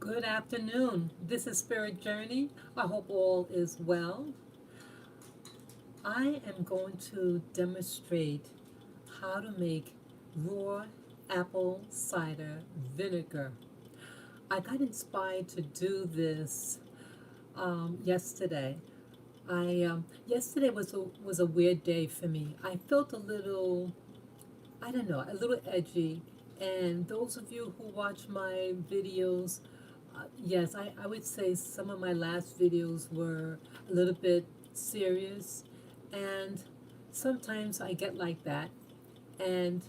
Good afternoon. This is Spirit Journey. I hope all is well. I am going to demonstrate how to make raw apple cider vinegar. I got inspired to do this yesterday. I yesterday was a weird day for me. I felt a little, I don't know, a little edgy. And those of you who watch my videos, yes, I would say some of my last videos were a little bit serious. And sometimes I get like that. And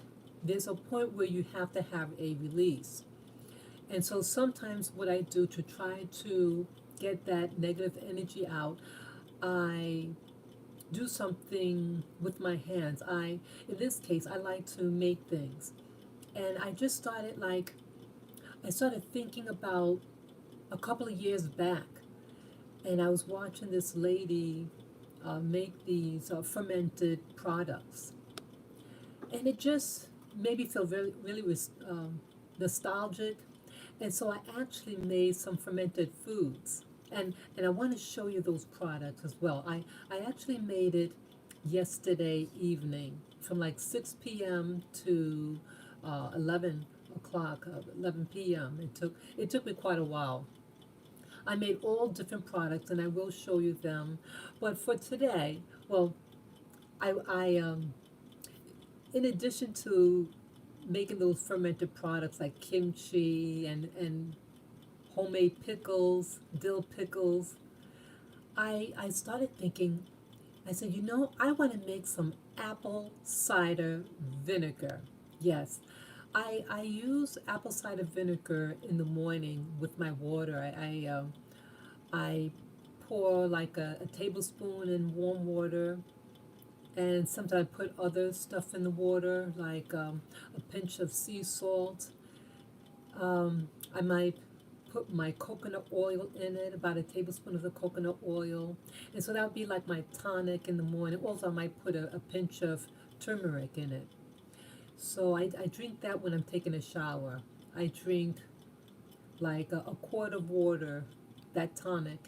there's a point where you have to have a release. And so sometimes what I do to try to get that negative energy out, I do something with my hands. In this case, I like to make things. And I just started I started thinking about a couple of years back, and I was watching this lady make these fermented products, and it just made me feel nostalgic. And so I actually made some fermented foods, and I want to show you those products as well. I actually made it yesterday evening from like 6 p.m. to 11 o'clock, 11 p.m. It took me quite a while. I made all different products, and I will show you them. But for today, well, I in addition to making those fermented products like kimchi and homemade pickles, dill pickles, I started thinking, I said, I want to make some apple cider vinegar. Yes, I use apple cider vinegar in the morning with my water. I pour like a tablespoon in warm water, and sometimes I put other stuff in the water, like a pinch of sea salt. I might put my coconut oil in it, about a tablespoon of the coconut oil. And so that would be like my tonic in the morning. Also, I might put a pinch of turmeric in it. So I drink that when I'm taking a shower. I drink like a quart of water, that tonic,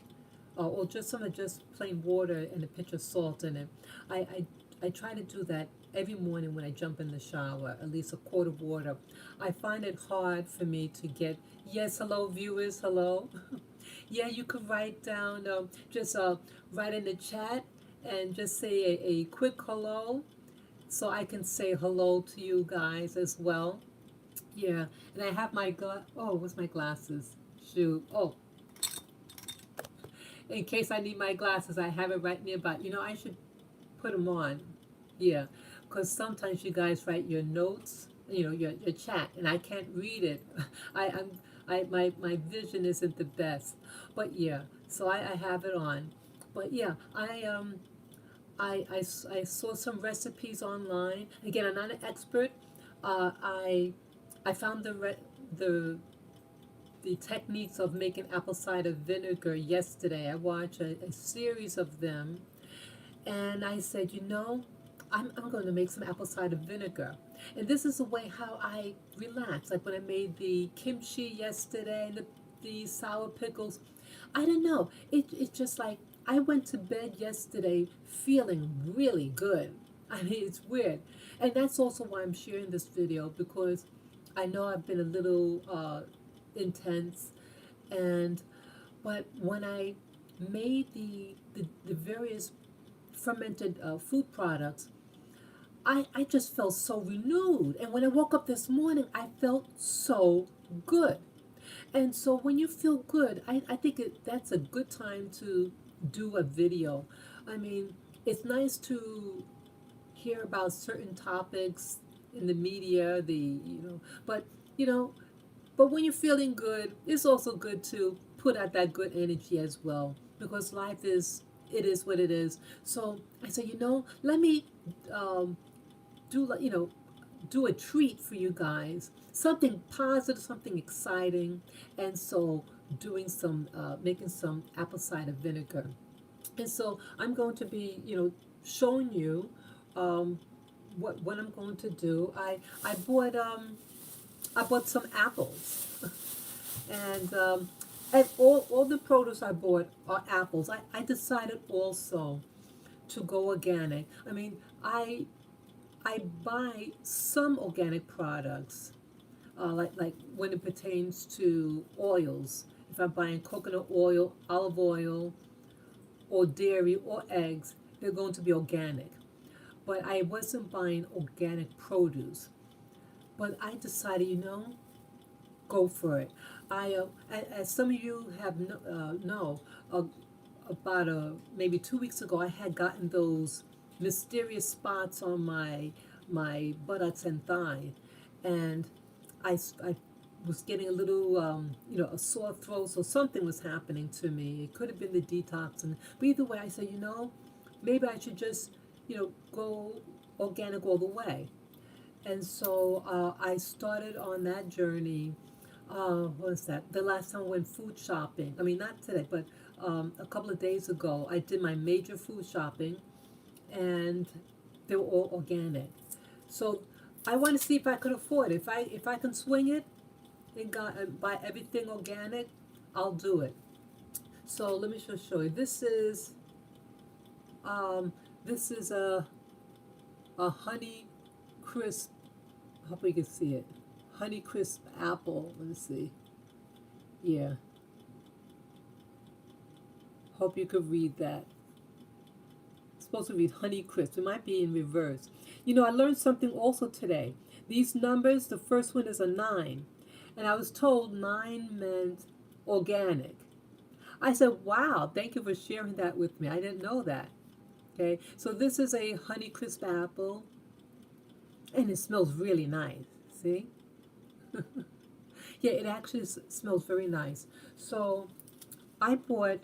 or just some of just plain water and a pinch of salt in it. I, I, I try to do that every morning when I jump in the shower, at least a quart of water. I find it hard for me to get, yes, hello, viewers, hello. Yeah, you could write down, just write in the chat and just say a quick hello so I can say hello to you guys as well. Yeah, and I have oh, what's my glasses? Shoot. Oh, in case I need my glasses, I have it right nearby. I should put them on. Yeah, because sometimes you guys write your notes, your chat, and I can't read it. I'm, my vision isn't the best. But yeah, so I have it on. But yeah, I saw some recipes online. Again, I'm not an expert. I found the the techniques of making apple cider vinegar yesterday. I watched a series of them, and I said, I'm going to make some apple cider vinegar. And this is the way how I relax. Like when I made the kimchi yesterday, the sour pickles. I don't know. It's just like I went to bed yesterday feeling really good. I mean, it's weird. And that's also why I'm sharing this video, because I know I've been a little intense. And but when I made the various fermented food products, I just felt so renewed. And when I woke up this morning, I felt so good. And so when you feel good, I think that's a good time to do a video. I mean, it's nice to hear about certain topics in the media, but you know, but when you're feeling good, it's also good to put out that good energy as well, because life is, it is what it is. So I said, let me um, do like, do a treat for you guys, something positive, something exciting. And so doing some making some apple cider vinegar. And so I'm going to be, showing you um, what I'm going to do. I bought some apples. And all the produce I bought are apples. I decided also to go organic. I mean, I buy some organic products, like when it pertains to oils. If I'm buying coconut oil, olive oil, or dairy or eggs, they're going to be organic. But I wasn't buying organic produce. But I decided, go for it. As some of you know, uh, about maybe 2 weeks ago, I had gotten those mysterious spots on my buttocks and thigh, and I was getting a little, a sore throat, so something was happening to me. It could have been the detox, but either way, I said, maybe I should just, go organic all the way. And so I started on that journey. What was that? The last time I went food shopping. I mean, not today, but a couple of days ago, I did my major food shopping, and they were all organic. So I want to see if I could afford it. If I can swing it and buy everything organic, I'll do it. So let me just show you. This is a honey crisp. I hope you can see it. Honey crisp apple. Let me see. Yeah. Hope you could read that. It's supposed to read honey crisp. It might be in reverse. I learned something also today. These numbers, the first one is a 9. And I was told 9 meant organic. I said, wow, thank you for sharing that with me. I didn't know that. Okay, so this is a honey crisp apple, and it smells really nice. See? Yeah, it actually smells very nice. So I bought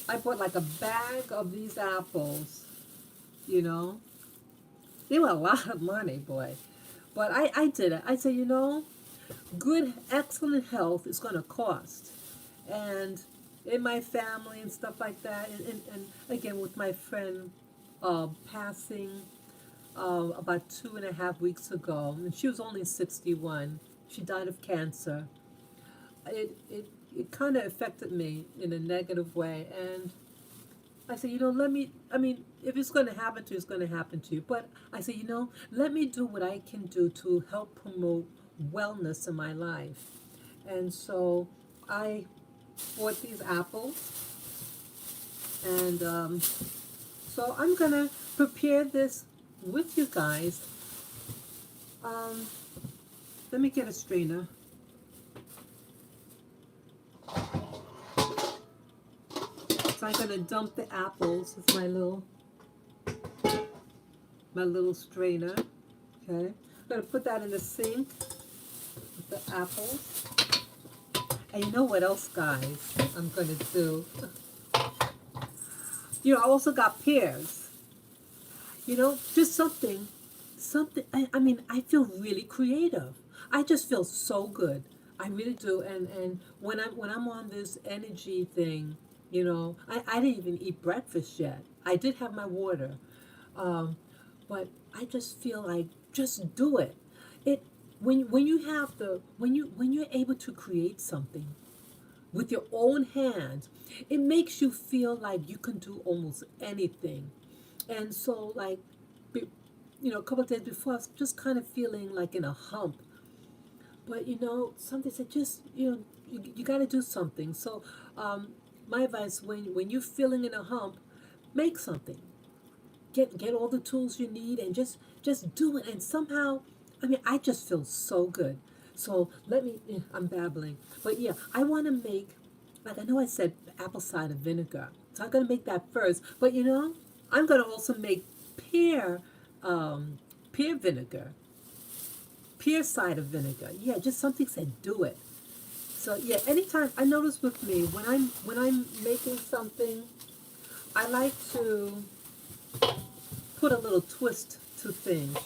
like a bag of these apples, you know. They were a lot of money, boy. But I did it. I said, good, excellent health is going to cost. And in my family and stuff like that, and again with my friend passing about 2.5 weeks ago, and she was only 61. She died of cancer. It kind of affected me in a negative way, and I said, I mean, if it's going to happen to you, it's going to happen to you. But I said, let me do what I can do to help promote wellness in my life. And so I bought these apples, and so I'm going to prepare this with you guys. Let me get a strainer. So I'm going to dump the apples with my little strainer. Okay, I'm going to put that in the sink with the apples. And you know what else, guys, I'm going to do? I also got pears. Just something. I mean, I feel really creative. I just feel so good. I really do. And when I'm on this energy thing, I didn't even eat breakfast yet. I did have my water, but I just feel like just do it. It when you have when you're able to create something with your own hands, it makes you feel like you can do almost anything. And so, like, a couple of days before, I was just kind of feeling like in a hump. But something said, just you got to do something. So, my advice, when you're feeling in a hump, make something. Get all the tools you need and just do it. And somehow, I mean, I just feel so good. So I'm babbling. But yeah, I want to make, like I know I said apple cider vinegar. So I'm going to make that first. But I'm going to also make pear vinegar. Pear cider vinegar. Yeah, just something said do it. So yeah, anytime I notice with me when I'm making something, I like to put a little twist to things,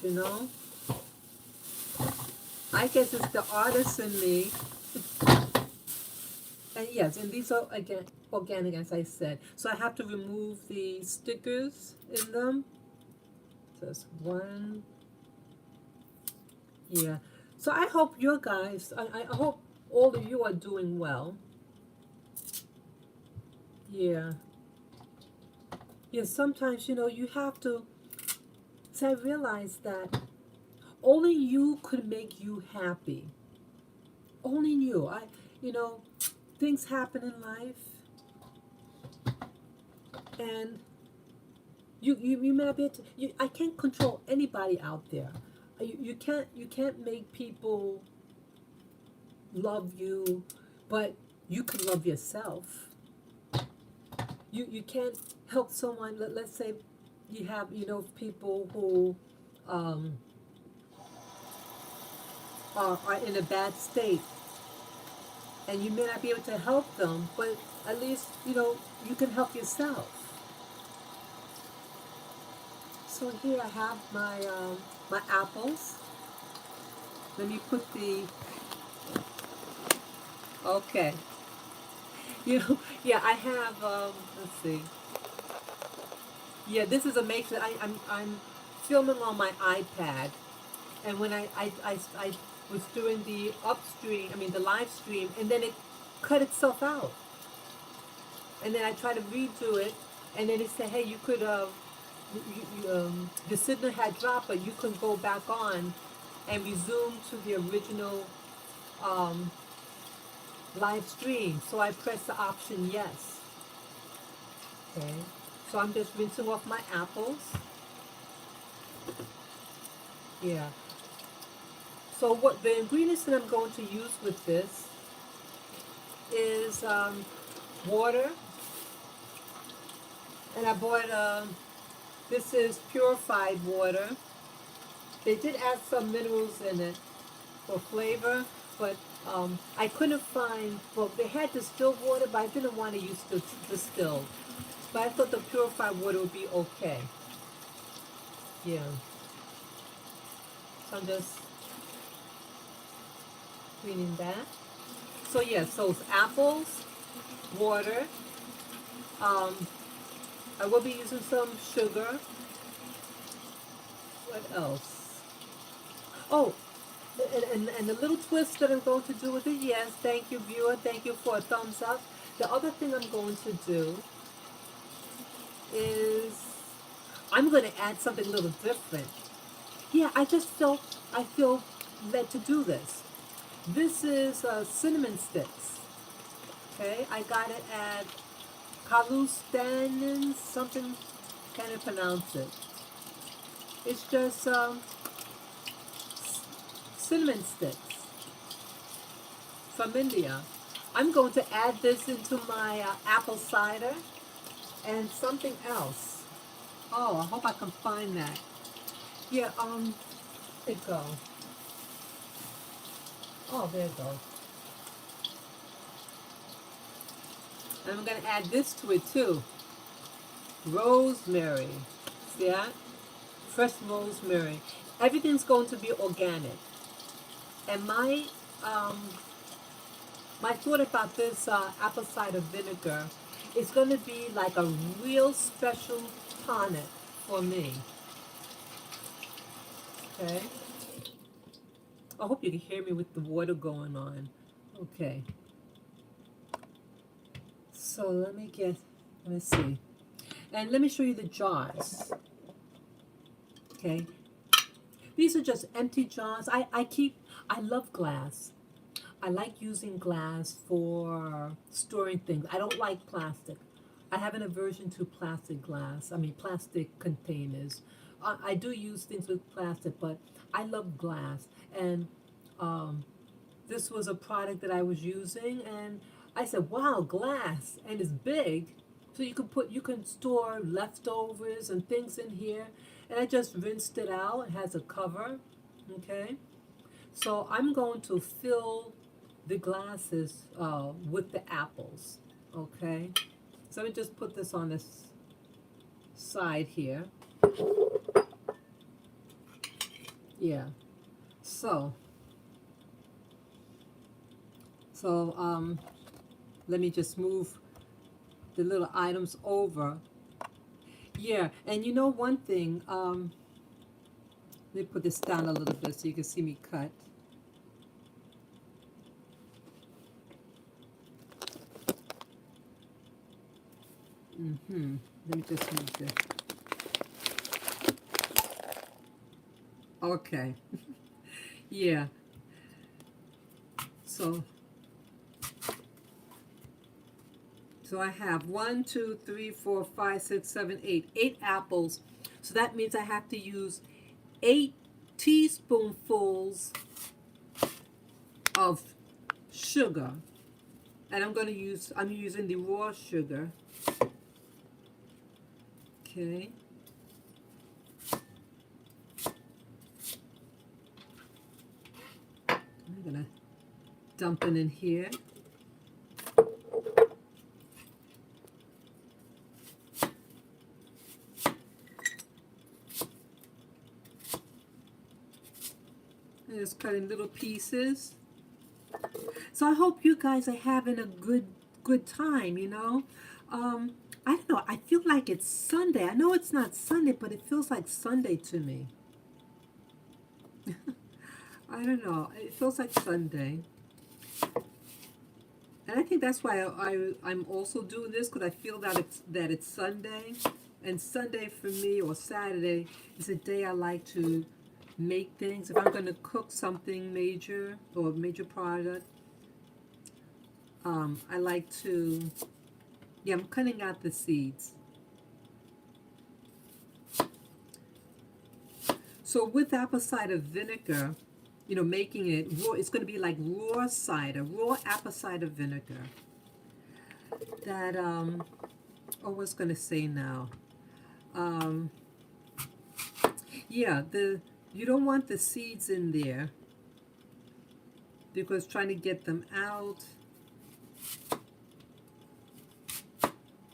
I guess it's the artist in me. And yes, and these are again organic, as I said. So I have to remove the stickers in them. Just one. Yeah. So I hope you guys, I hope all of you are doing well. Yeah. Yeah, sometimes, you have to, so I realized that only you could make you happy. Only you. You know, things happen in life, and you may not be able to, I can't control anybody out there. You can't make people love you, but you can love yourself. You can't help someone. Let's say you have people who um, are in a bad state, and you may not be able to help them, but at least you can help yourself. So here I have my apples. Let me put the okay. Yeah, I have. Let's see. Yeah, this is a matrix. I'm filming on my iPad, and when I was doing the upstream, I mean the live stream, and then it cut itself out, and then I tried to redo it, and then it said, hey, you could the signal had dropped, but you could go back on and resume to the original um, live stream. So I pressed the option yes. Okay. So I'm just rinsing off my apples. Yeah. So what the ingredients that I'm going to use with this is water, and I bought this is purified water. They did add some minerals in it for flavor, but I couldn't find. Well, they had distilled water, but I didn't want to use the distilled. But I thought the purified water would be okay. Yeah. So I'm just cleaning that. So yeah, so it's apples, water. Um, I will be using some sugar. What else? Oh, and the little twist that I'm going to do with it, yes, thank you, viewer, thank you for a thumbs up. The other thing I'm going to do is I'm going to add something a little different. Yeah, I feel led to do this. This is cinnamon sticks. Okay, I got it at Kalustanin, something, can't pronounce it. It's just cinnamon sticks from India. I'm going to add this into my apple cider and something else. Oh, I hope I can find that. Yeah, there it go. Oh, there it goes. And I'm going to add this to it too. Rosemary. See that? Fresh rosemary. Everything's going to be organic. And um, my thought about this apple cider vinegar is going to be like a real special tonic for me. Okay. I hope you can hear me with the water going on. Okay. So let me see. And let me show you the jars. Okay. These are just empty jars. I love glass. I like using glass for storing things. I don't like plastic. I have an aversion to plastic glass. I mean, plastic containers. I do use things with plastic, but I love glass. And um, this was a product that I was using, and I said, "Wow, glass, and it's big, so you can store leftovers and things in here." And I just rinsed it out. It has a cover, okay. So I'm going to fill the glasses with the apples, okay. So let me just put this on this side here. Yeah. So let me just move the little items over. Yeah, and you know one thing, let me put this down a little bit so you can see me cut. Let me just move this. Okay. Yeah. So I have 1, 2, 3, 4, 5, 6, 7, 8. 8 apples. So that means I have to use 8 teaspoonfuls of sugar. And I'm using the raw sugar. Okay. I'm gonna dump it in here. And just cut in little pieces. So I hope you guys are having a good time, you know. I don't know, I feel like it's Sunday. I know it's not Sunday, but it feels like Sunday to me. I don't know, it feels like Sunday. And I think that's why I'm also doing this, because I feel that it's Sunday. And Sunday for me, or Saturday, is a day I like to make things. If I'm going to cook something major, or a major product, I like to, yeah, I'm cutting out the seeds. So with apple cider vinegar, you know, making it raw, it's going to be like raw cider, raw apple cider vinegar. That, oh, I was going to say now. Yeah, you don't want the seeds in there, because trying to get them out,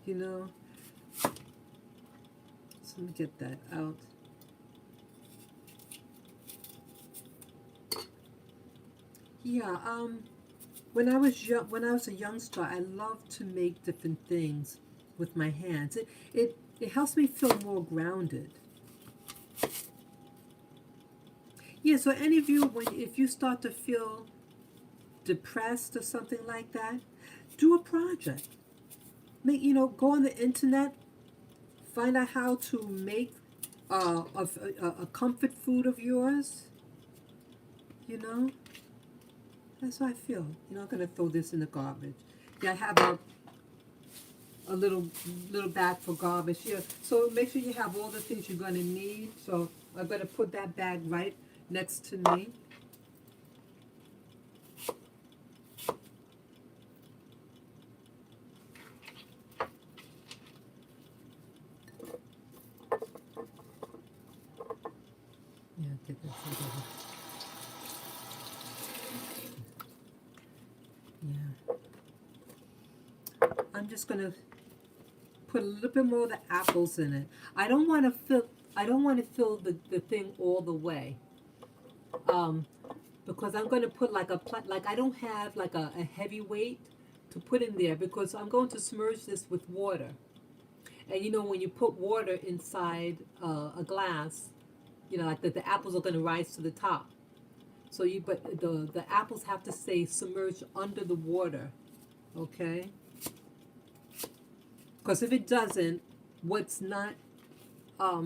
you know. So let me get that out. Yeah, when I was a youngster, I loved to make different things with my hands. It helps me feel more grounded. Yeah, so any of you, if you start to feel depressed or something like that, do a project. Go on the internet, find out how to make a comfort food of yours. You know, that's how I feel. You're not gonna throw this in the garbage. Yeah, I have a little bag for garbage here. So make sure you have all the things you're gonna need. So I'm gonna put that bag right next to me. Yeah, get this over. Yeah. I'm just gonna put a little bit more of the apples in it. I don't want to fill the thing all the way. Because I'm going to put like I don't have like a heavy weight to put in there, because I'm going to submerge this with water. And you know, when you put water inside a glass, you know, like the apples are going to rise to the top. So but the apples have to stay submerged under the water, okay? Because if it doesn't, what's not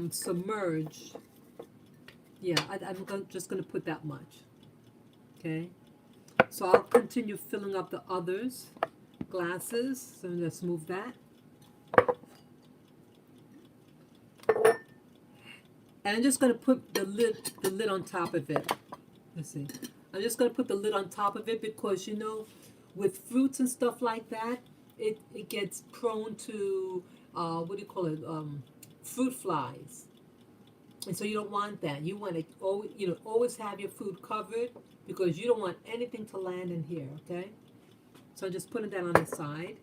submerged, yeah, just going to put that much, okay? So I'll continue filling up the others glasses. So let's move that. And I'm just going to put the lid on top of it. Let's see. I'm just going to put the lid on top of it, because, you know, with fruits and stuff like that, it gets prone to, what do you call it, fruit flies. And so you don't want that. You want to always have your food covered, because you don't want anything to land in here, okay? So I'm just putting that on the side.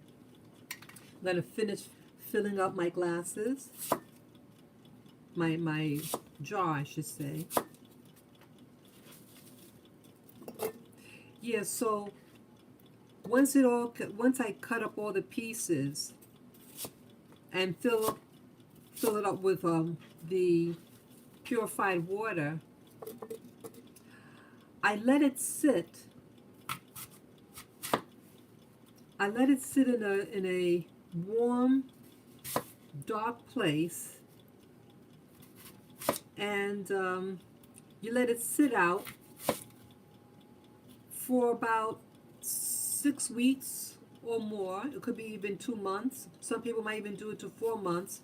I'm going to finish filling up my glasses. My jar, I should say. Yeah, so once I cut up all the pieces and fill it up with the purified water, I let it sit. I let it sit in a warm dark place, and you let it sit out for about 6 weeks or more. It could be even 2 months. Some people might even do it to 4 months.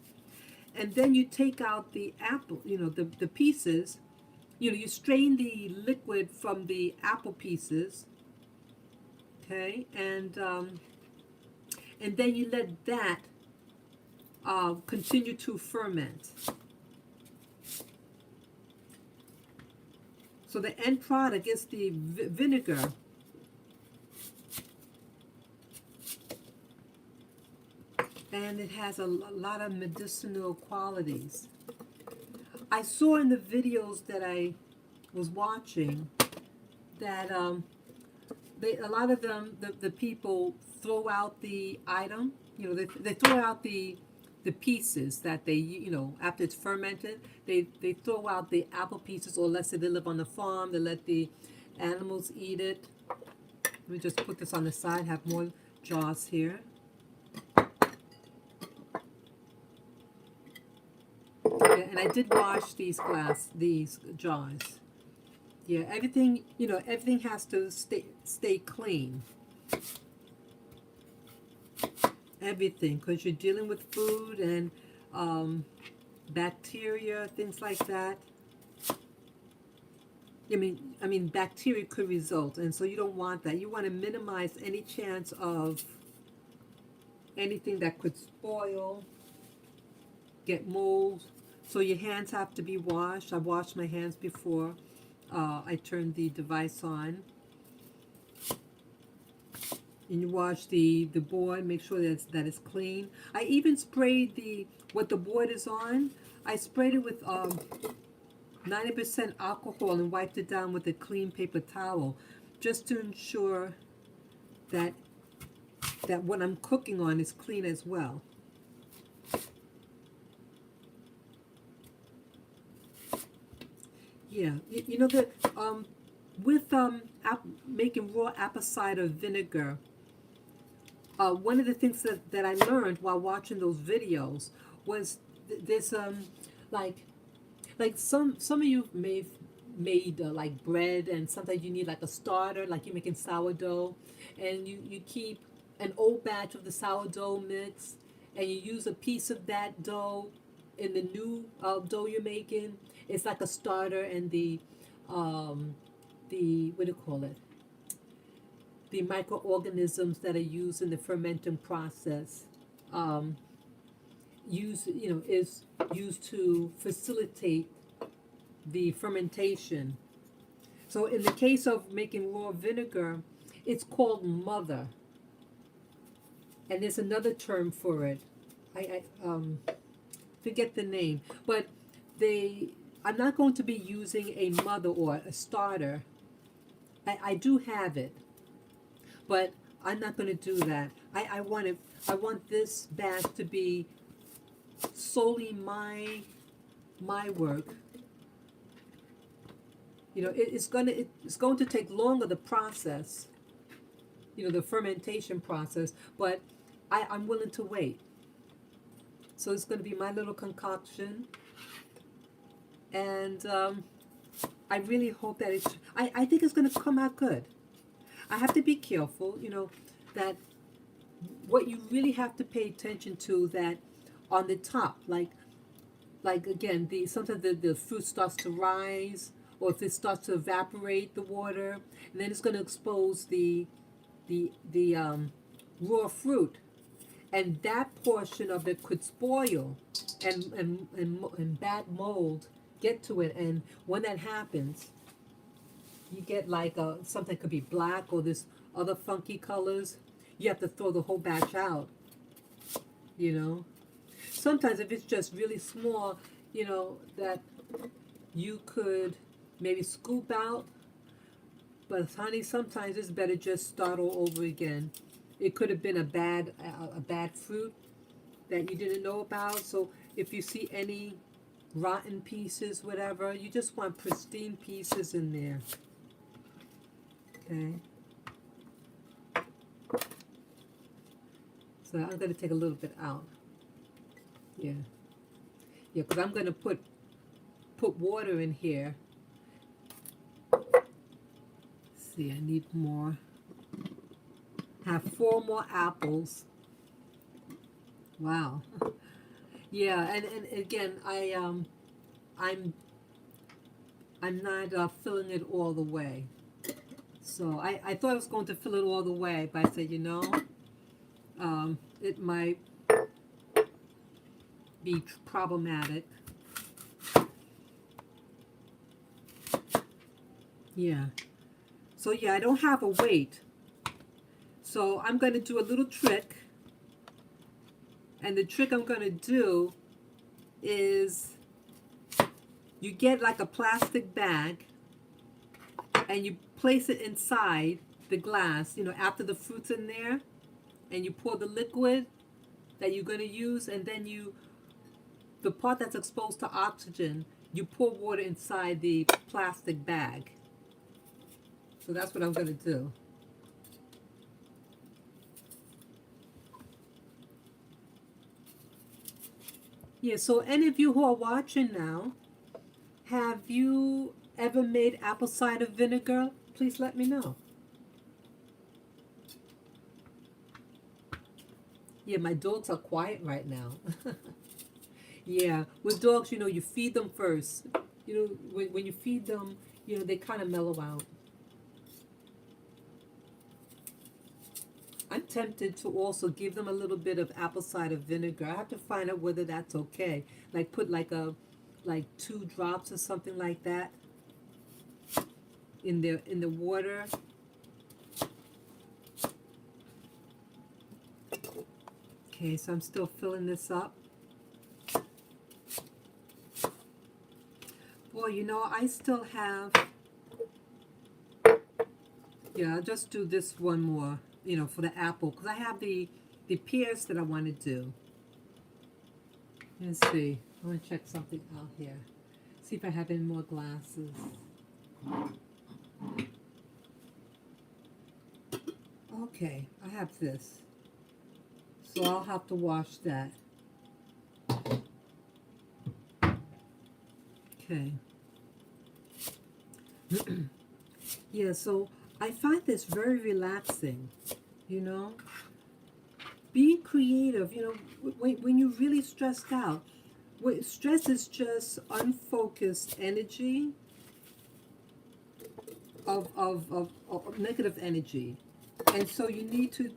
And then you take out the apple, the pieces. You strain the liquid from the apple pieces, okay, and then you let that continue to ferment. So the end product is the vinegar. And it has a lot of medicinal qualities. I saw in the videos that I was watching that a lot of them, the people throw out the item. They throw out the pieces that they, after it's fermented, they throw out the apple pieces, or let's say they live on the farm, they let the animals eat it. Let me just put this on the side, have more jars here. Yeah, and I did wash these jars. Yeah, everything, everything has to stay clean. Everything, because you're dealing with food and bacteria, things like that. I mean, bacteria could result, and so you don't want that. You want to minimize any chance of anything that could spoil, get mold. So your hands have to be washed. I washed my hands before I turned the device on. And you wash the board, make sure that it's clean. I even sprayed what the board is on. I sprayed it with 90% alcohol and wiped it down with a clean paper towel, just to ensure that what I'm cooking on is clean as well. Yeah, that with making raw apple cider vinegar, one of the things that I learned while watching those videos was there's like some of you may have made like bread, and sometimes you need like a starter, like you're making sourdough, and you keep an old batch of the sourdough mix, and you use a piece of that dough in the new dough you're making. It's like a starter, and the what do you call it? The microorganisms that are used in the fermenting process is used to facilitate the fermentation. So in the case of making raw vinegar, it's called mother, and there's another term for it. I forget the name, but I'm not going to be using a mother or a starter. I do have it, but I'm not going to do that. I want this batch to be solely my work. It's going to take longer, the process, the fermentation process, but I'm willing to wait. So it's going to be my little concoction, and I really hope that I think it's going to come out good. I have to be careful, that what you really have to pay attention to, that on the top, like again, sometimes the fruit starts to rise, or if it starts to evaporate the water, and then it's going to expose the raw fruit, and that portion of it could spoil, and bad mold get to it, and when that happens, you get like something could be black or this other funky colors. You have to throw the whole batch out. Sometimes if it's just really small, that you could maybe scoop out. But honey, sometimes it's better just start all over again. It could have been a bad fruit that you didn't know about. So if you see any rotten pieces, whatever, you just want pristine pieces in there. Okay. So I'm going to take a little bit out. Yeah. Yeah, because I'm going to put water in here. See, I need more. Have 4 more apples. Wow. Yeah, and again, I'm not filling it all the way. So I thought I was going to fill it all the way, but I said, you know, it might be problematic. Yeah. So yeah, I don't have a weight. So I'm going to do a little trick. And the trick I'm going to do is you get like a plastic bag and you place it inside the glass, you know, after the fruit's in there, and you pour the liquid that you're going to use, and then the part that's exposed to oxygen, you pour water inside the plastic bag. So that's what I'm going to do. Yeah, so any of you who are watching now, have you ever made apple cider vinegar? Please let me know. Yeah, my dogs are quiet right now. Yeah, with dogs, you know, you feed them first. You know, when you feed them, you know, they kind of mellow out. I'm tempted to also give them a little bit of apple cider vinegar. I have to find out whether that's okay. Like put like 2 drops or something like that in the water. Okay, so I'm still filling this up. Well, you know, I still have, yeah, I'll just do this one more, you know, for the apple, because I have the pears that I want to do. Let's see. I want to check something out here. See if I have any more glasses. Okay, I have this. So I'll have to wash that. Okay. Yeah, so I find this very relaxing, you know. Being creative, you know, when you're really stressed out. Stress is just unfocused energy of negative energy. And so you need to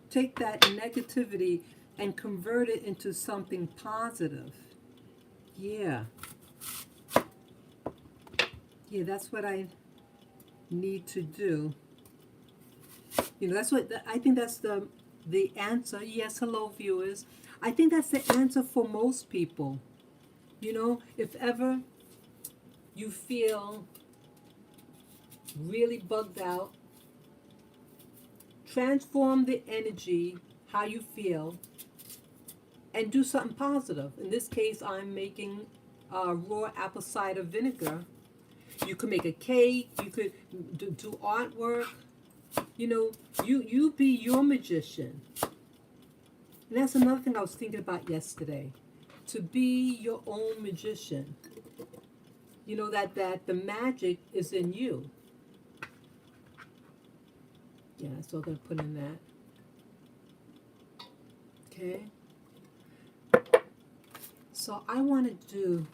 take that negativity and convert it into something positive. Yeah. Yeah, that's what I need to do. You know, that's what I think that's the answer. Yes, hello viewers. I think that's the answer for most people. You know, if ever you feel really bugged out, transform the energy, how you feel, and do something positive. In this case, I'm making raw apple cider vinegar. You could make a cake. You could do artwork. You know, you be your magician. And that's another thing I was thinking about yesterday. To be your own magician. You know, that the magic is in you. Yeah, so I'm going to put in that. Okay. So I want to do,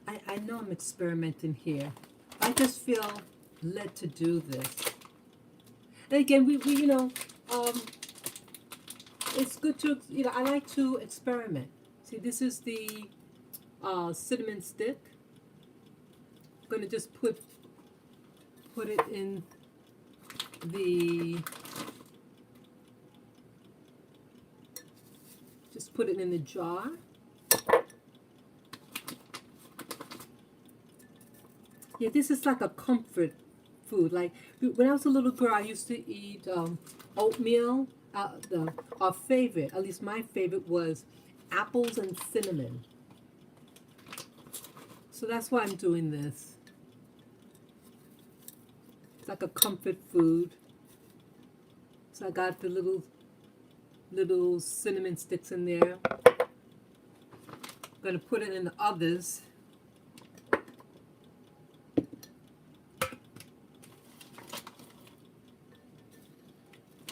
I know I'm experimenting here. I just feel led to do this. And again, we you know, it's good to, you know, I like to experiment. See, this is the cinnamon stick. I'm going to just put it in put it in the jar. Yeah, this is like a comfort food. Like when I was a little girl, I used to eat oatmeal. Our favorite, at least my favorite, was apples and cinnamon. So that's why I'm doing this. It's like a comfort food. So I got the little cinnamon sticks in there. I'm going to put it in the others.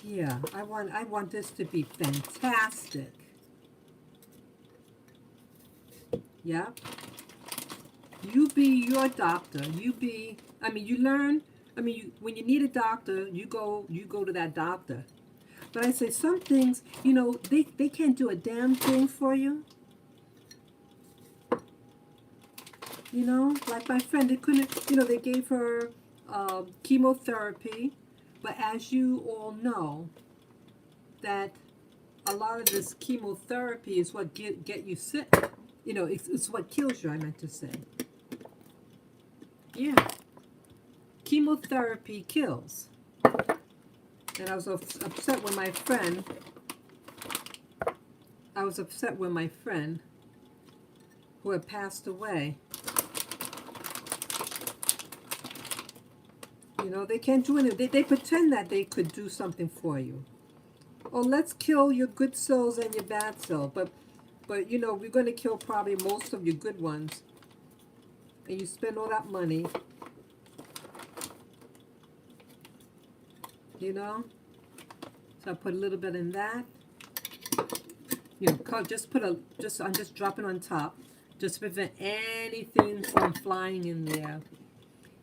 Yeah, I want this to be fantastic. Yeah. You be your doctor. You be, I mean, you learn, I mean, when you need a doctor, you go to that doctor. But I say some things, you know, they can't do a damn thing for you. You know, like my friend, they couldn't, you know, they gave her chemotherapy. But as you all know, that a lot of this chemotherapy is what get you sick. You know, it's what kills you, I meant to say. Yeah. Chemotherapy kills. And I was upset with my friend. I was upset with my friend who had passed away. You know, they can't do anything. They pretend that they could do something for you. Oh, let's kill your good cells and your bad cells. But you know, we're going to kill probably most of your good ones. And you spend all that money. You know? So I put a little bit in that. You know, I'm just dropping on top. Just to prevent anything from flying in there.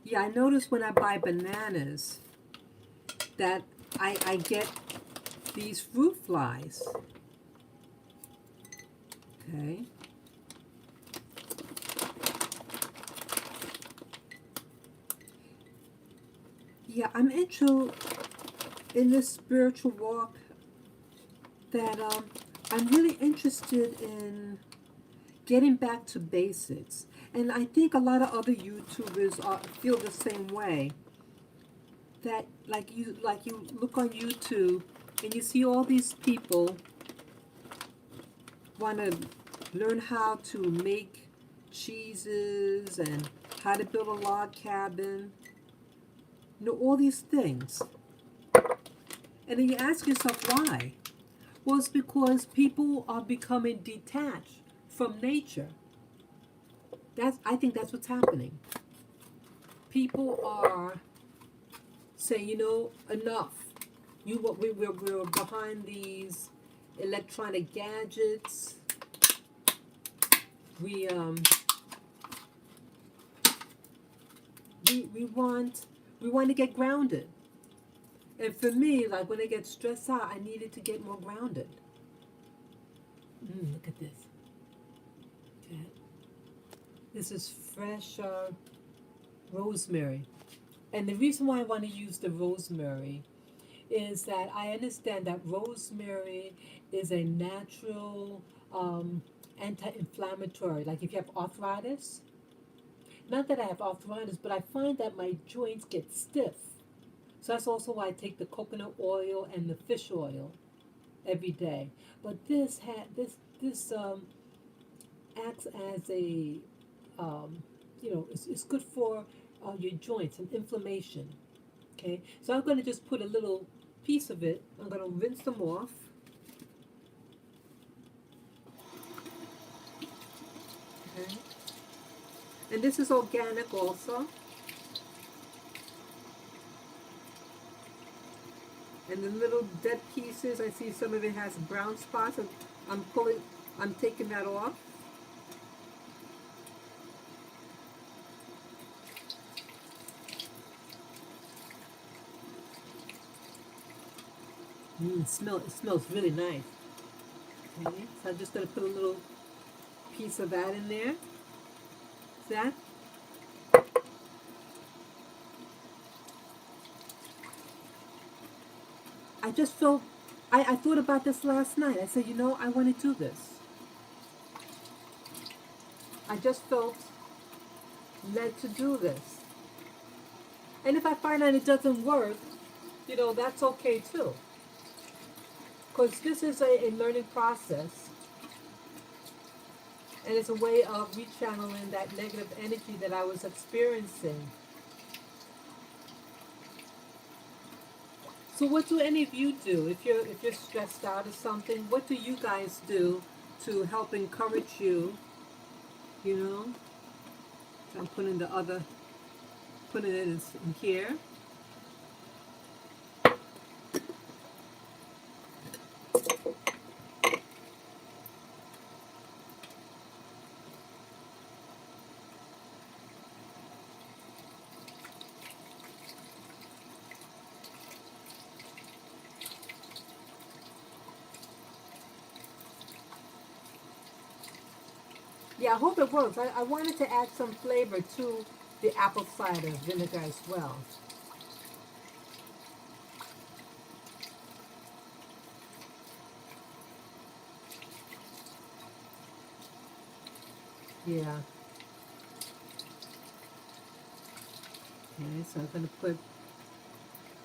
Yeah, I notice when I buy bananas that I get these fruit flies. Okay. Yeah, I'm into in this spiritual walk that I'm really interested in getting back to basics. And I think a lot of other YouTubers feel the same way. That like you look on YouTube and you see all these people want to learn how to make cheeses and how to build a log cabin. You know, all these things. And then you ask yourself why. Well, it's because people are becoming detached from nature. I think that's what's happening. People are saying, you know, enough. We're behind these electronic gadgets. We want to get grounded. And for me, like when I get stressed out, I needed to get more grounded. Look at this. Okay. This is fresh rosemary. And the reason why I want to use the rosemary is that I understand that rosemary is a natural anti-inflammatory. Like if you have arthritis, not that I have arthritis, but I find that my joints get stiff. So that's also why I take the coconut oil and the fish oil every day. But this acts as a you know, it's good for your joints and inflammation. Okay, so I'm going to just put a little piece of it. I'm going to rinse them off. Okay, and this is organic also. And the little dead pieces, I see some of it has brown spots. And I'm taking that off. It smells really nice. Okay, so I'm just going to put a little piece of that in there. See that? I just felt, I thought about this last night. I said, you know, I want to do this. I just felt led to do this. And if I find out it doesn't work, you know, that's okay too. Because this is a learning process. And it's a way of rechanneling that negative energy that I was experiencing. So what do any of you do if you're stressed out or something? What do you guys do to help encourage you you know. So I'm putting the other, putting it in here. Yeah, I hope it works. I wanted to add some flavor to the apple cider vinegar as well. Yeah. Okay, so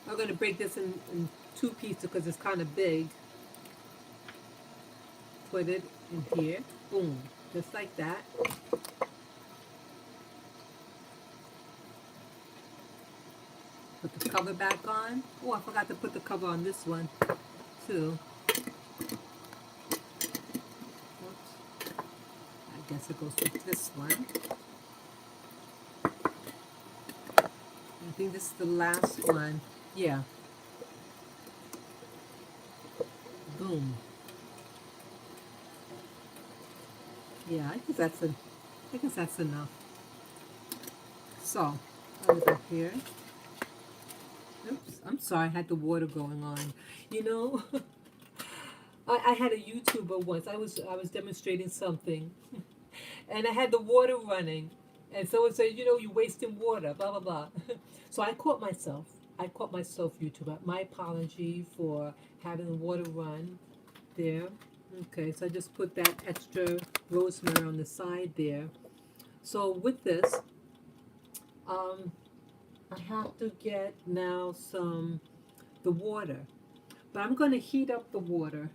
I'm gonna break this in two pieces because it's kind of big. Put it in here. Boom. Just like that. Put the cover back on. Oh, I forgot to put the cover on this one too. Oops. I guess it goes with this one. I think this is the last one. Yeah. Boom. Yeah, I guess that's enough. So, I'll go here. Oops, I'm sorry, I had the water going on. You know, I had a YouTuber once. I was demonstrating something, and I had the water running, and someone said, you know, you're wasting water, blah blah blah. So I caught myself. I caught myself, YouTuber. My apology for having the water run there. Okay, so I just put that extra rosemary on the side there. So with this, um, I have to get now the water, but I'm going to heat up the water.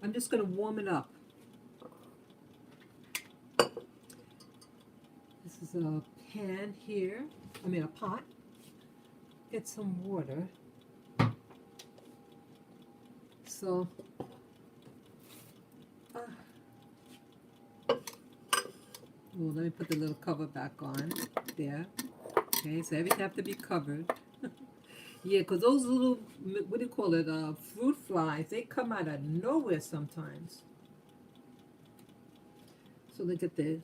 I'm just going to warm it up. This is a pan here. I mean a pot. Get some water. So, well, let me put the little cover back on there. Okay, so everything have to be covered. Yeah, because those little, what do you call it, fruit flies, they come out of nowhere sometimes. So look at this.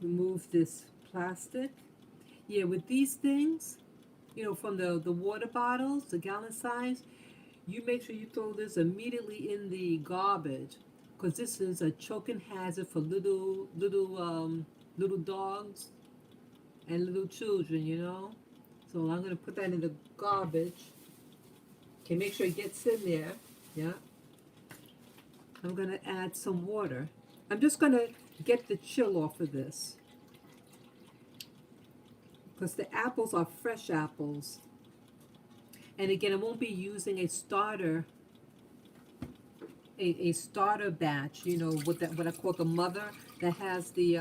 Remove this plastic. Yeah, with these things, you know, from the water bottles, the gallon size, you make sure you throw this immediately in the garbage, because this is a choking hazard for little dogs and little children, you know. So I'm gonna put that in the garbage. Okay, make sure it gets in there. Yeah. I'm gonna add some water. I'm just gonna get the chill off of this, because the apples are fresh apples. And again, I won't be using a starter, a starter batch, you know, what I call the mother that has the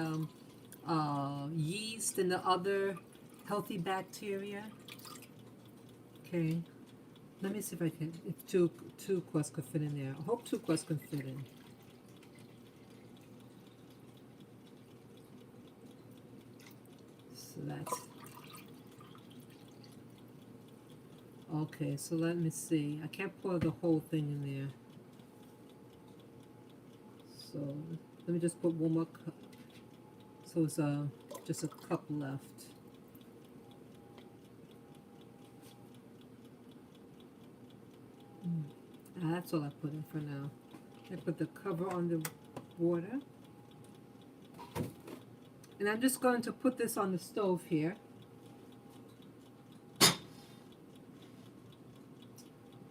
yeast and the other healthy bacteria. Okay, let me see if I can, if two quarts could fit in there. I hope 2 quarts can fit in. So that's, okay, so let me see. I can't pour the whole thing in there. So let me just put one more cup. So it's just a cup left. That's all I put in for now. I put the cover on the water. And I'm just going to put this on the stove here.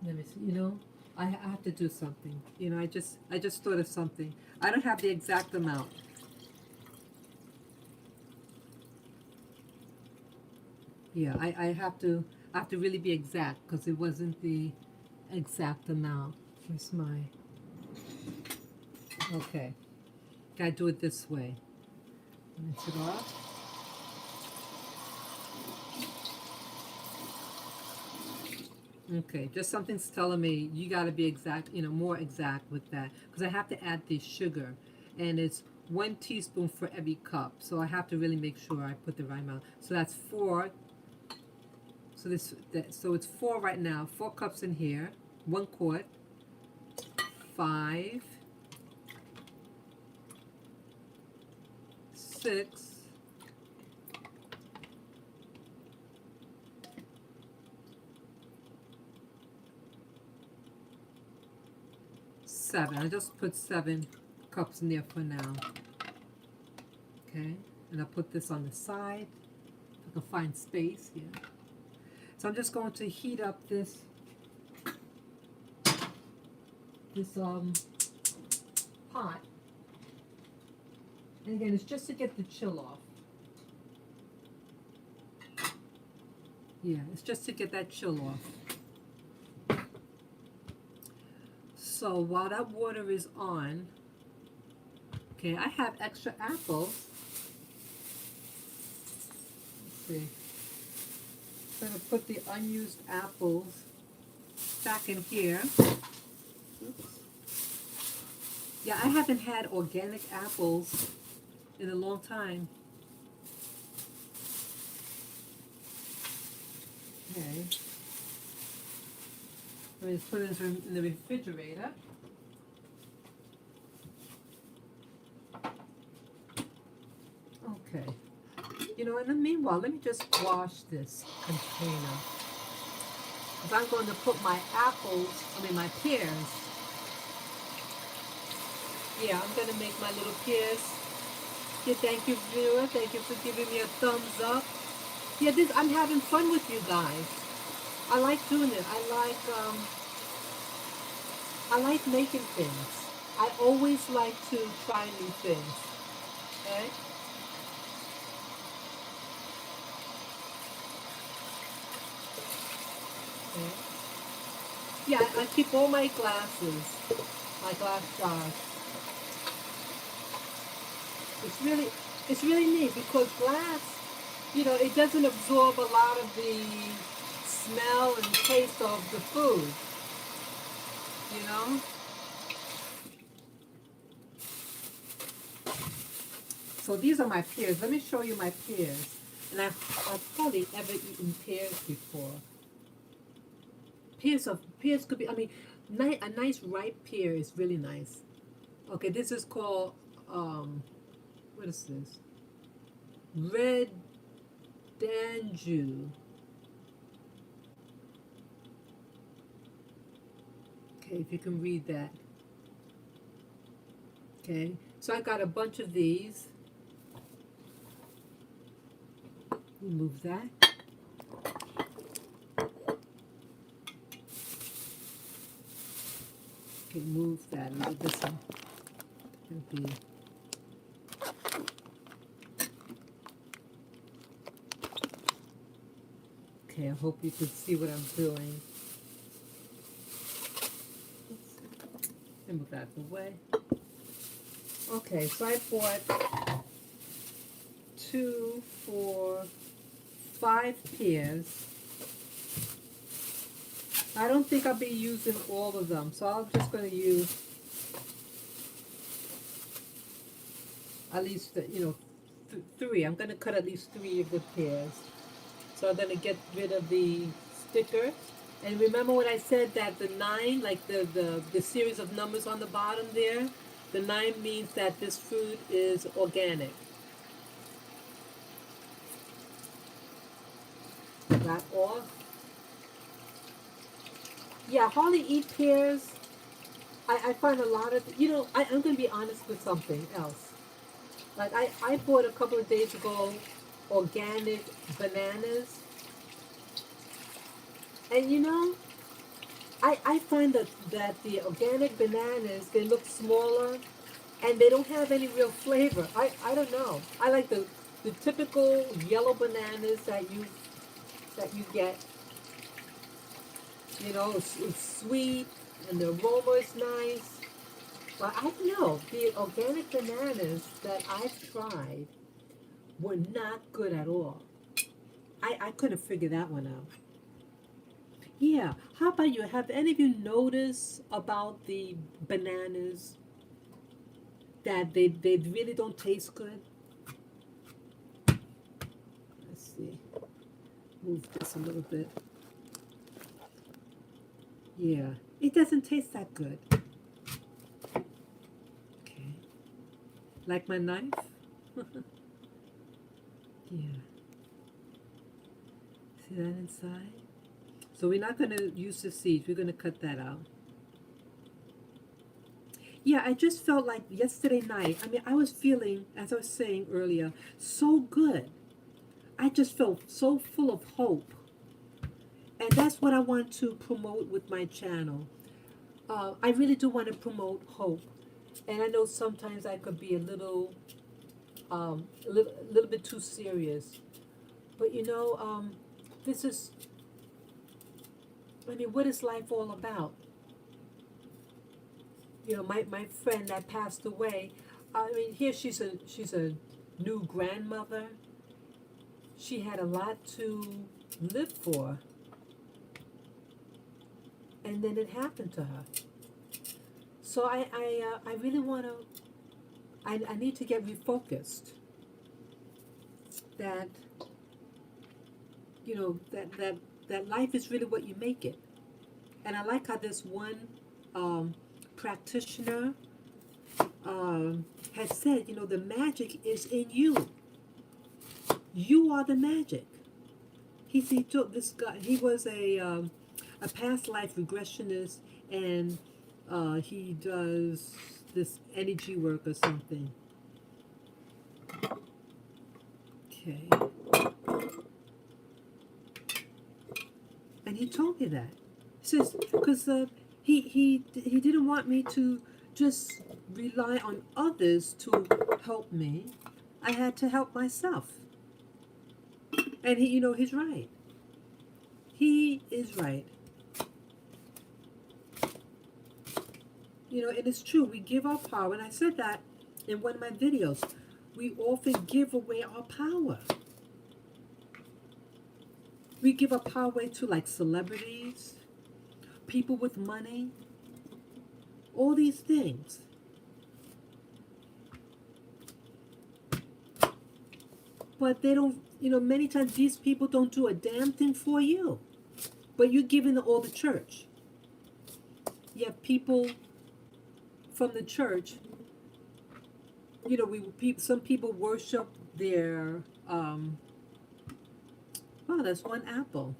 Let me see, you know, I have to do something. You know, I just thought of something. I don't have the exact amount. Yeah, I have to really be exact, because it wasn't the exact amount. Here's my, okay. Gotta do it this way. Rinse it off. Okay, just something's telling me you got to be exact, you know, more exact with that, because I have to add the sugar, and it's 1 teaspoon for every cup. So I have to really make sure I put the right amount. So that's 4. So it's 4 right now. 4 cups in here. 1 quart. 5, 6, 7. I just put 7 cups in there for now. Okay, and I'll put this on the side. I can find space here. So I'm just going to heat up this pot. And again, it's just to get the chill off. Yeah, it's just to get that chill off. So while that water is on, okay, I have extra apples. Let's see. I'm going to put the unused apples back in here. Oops. Yeah, I haven't had organic apples in a long time. Okay. Let me just put it in the refrigerator. Okay. You know, in the meanwhile, let me just wash this container. Because I'm going to put my my pears. Yeah, I'm going to make my little pears. Yeah, thank you, viewer. Thank you for giving me a thumbs up. Yeah, I'm having fun with you guys. I like doing it. I like making things. I always like to try new things. Okay? Okay. Yeah, I keep all my glasses, my glass jars. It's really neat because glass, you know, it doesn't absorb a lot of the smell and taste of the food, you know? So these are my pears. Let me show you my pears. And I've hardly ever eaten pears before. Pears could be, I mean, a nice ripe pear is really nice. Okay, this is called, what is this? Red Danju. Okay, if you can read that. Okay, so I got a bunch of these. Remove that. Okay, move that into this one. It'll be okay, I hope you can see what I'm doing. Let me move that away. Okay, so I bought 2, 4, 5 pears. I don't think I'll be using all of them, so I'm just going to use at least, 3. I'm going to cut at least 3 of the pears. So I'm going to get rid of the sticker. And remember when I said that the 9, like the series of numbers on the bottom there, the 9 means that this food is organic. That off. Yeah, hardly eat pears. I find a lot of, I'm going to be honest with something else. Like I bought a couple of days ago organic bananas. And I find that the organic bananas, they look smaller and they don't have any real flavor. I don't know. I like the typical yellow bananas that you get. It's sweet and the aroma is nice. But I don't know. The organic bananas that I've tried were not good at all. I couldn't figure that one out. Yeah. How about you? Have any of you noticed about the bananas? that they really don't taste good. Let's see. Move this a little bit. Yeah, it doesn't taste that good. Okay. Like my knife? Yeah. See that inside? So we're not going to use the seeds. We're going to cut that out. Yeah, I just felt like yesterday night, I mean, I was feeling, as I was saying earlier, so good. I just felt so full of hope. And that's what I want to promote with my channel. I really do want to promote hope. And I know sometimes I could be a little bit too serious. But you know, this is, I mean, what is life all about? You know, my friend that passed away, I mean, here she's a new grandmother. She had a lot to live for. And then it happened to her. So I really want to, I need to get refocused. That, you know, that life is really what you make it. And I like how this one practitioner has said, you know, the magic is in you. You are the magic. He took this guy, he was a past life regressionist, and he does this energy work or something. Okay. And he told me that. He says, because he didn't want me to just rely on others to help me. I had to help myself. And he, you know, he's right. He is right. You know, it is true. We give our power, and I said that in one of my videos. We often give away our power. We give our power away to like celebrities, people with money, all these things. But they don't, you know, many times these people don't do a damn thing for you. But you're giving all the church. You have people from the church, you know, some people worship their, oh, that's one apple.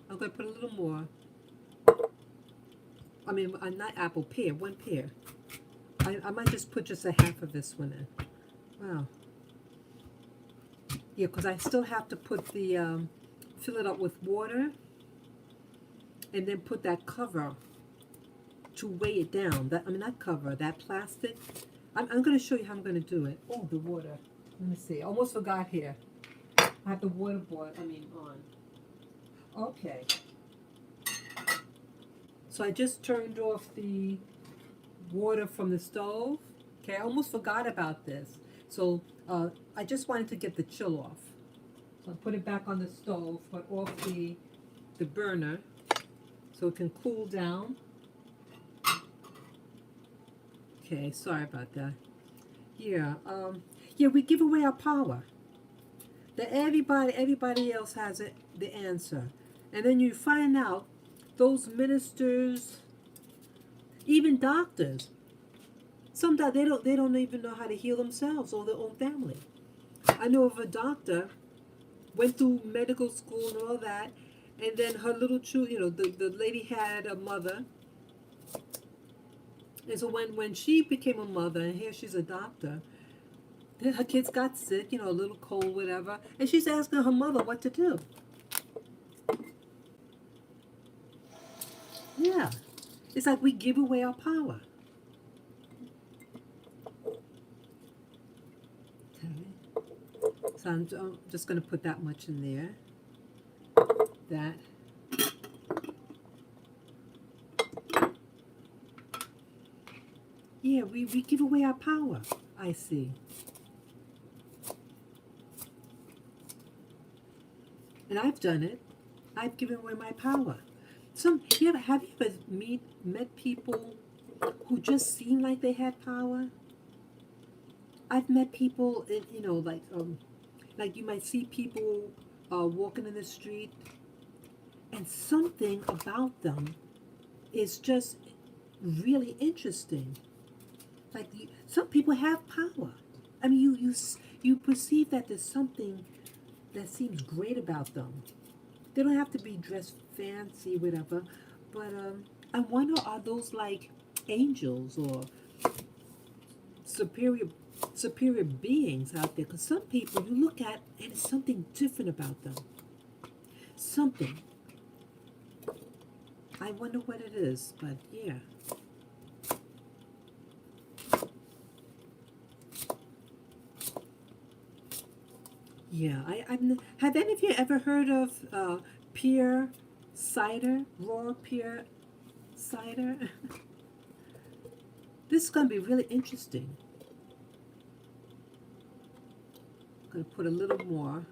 I'm going to put a little more. I mean, not apple, pear, one pear. I might just put just a half of this one in. Wow. Yeah, because I still have to put the, fill it up with water, and then put that cover to weigh it down. That, I mean, not cover, that plastic. I'm going to show you how I'm going to do it. Oh, the water. Let me see. I almost forgot here. I have the water boil, on. Okay. So I just turned off the water from the stove. Okay, I almost forgot about this. So I just wanted to get the chill off. So I put it back on the stove, but off the burner so it can cool down. Okay, sorry about that. Yeah, yeah, we give away our power. That everybody else has it, the answer. And then you find out those ministers, even doctors, sometimes they don't even know how to heal themselves or their own family. I know of a doctor, went through medical school and all that, and then her little children, you know, the lady had a mother. And so when she became a mother, and here she's a doctor, then her kids got sick, you know, a little cold, whatever, and she's asking her mother what to do. Yeah. It's like we give away our power. Okay. So I'm just going to put that much in there. That. Yeah, we give away our power, I see. And I've done it. I've given away my power. Have you ever met people who just seem like they had power? I've met people, in, like you might see people walking in the street, and something about them is just really interesting. Like some people have power. I mean, you perceive that there's something that seems great about them. They don't have to be dressed fancy, whatever. But I wonder, are those like angels or superior superior beings out there? Because some people you look at and it's something different about them. Something. I wonder what it is. But yeah. Yeah, have any of you ever heard of pear cider, raw pear cider? This is going to be really interesting. I'm going to put a little more.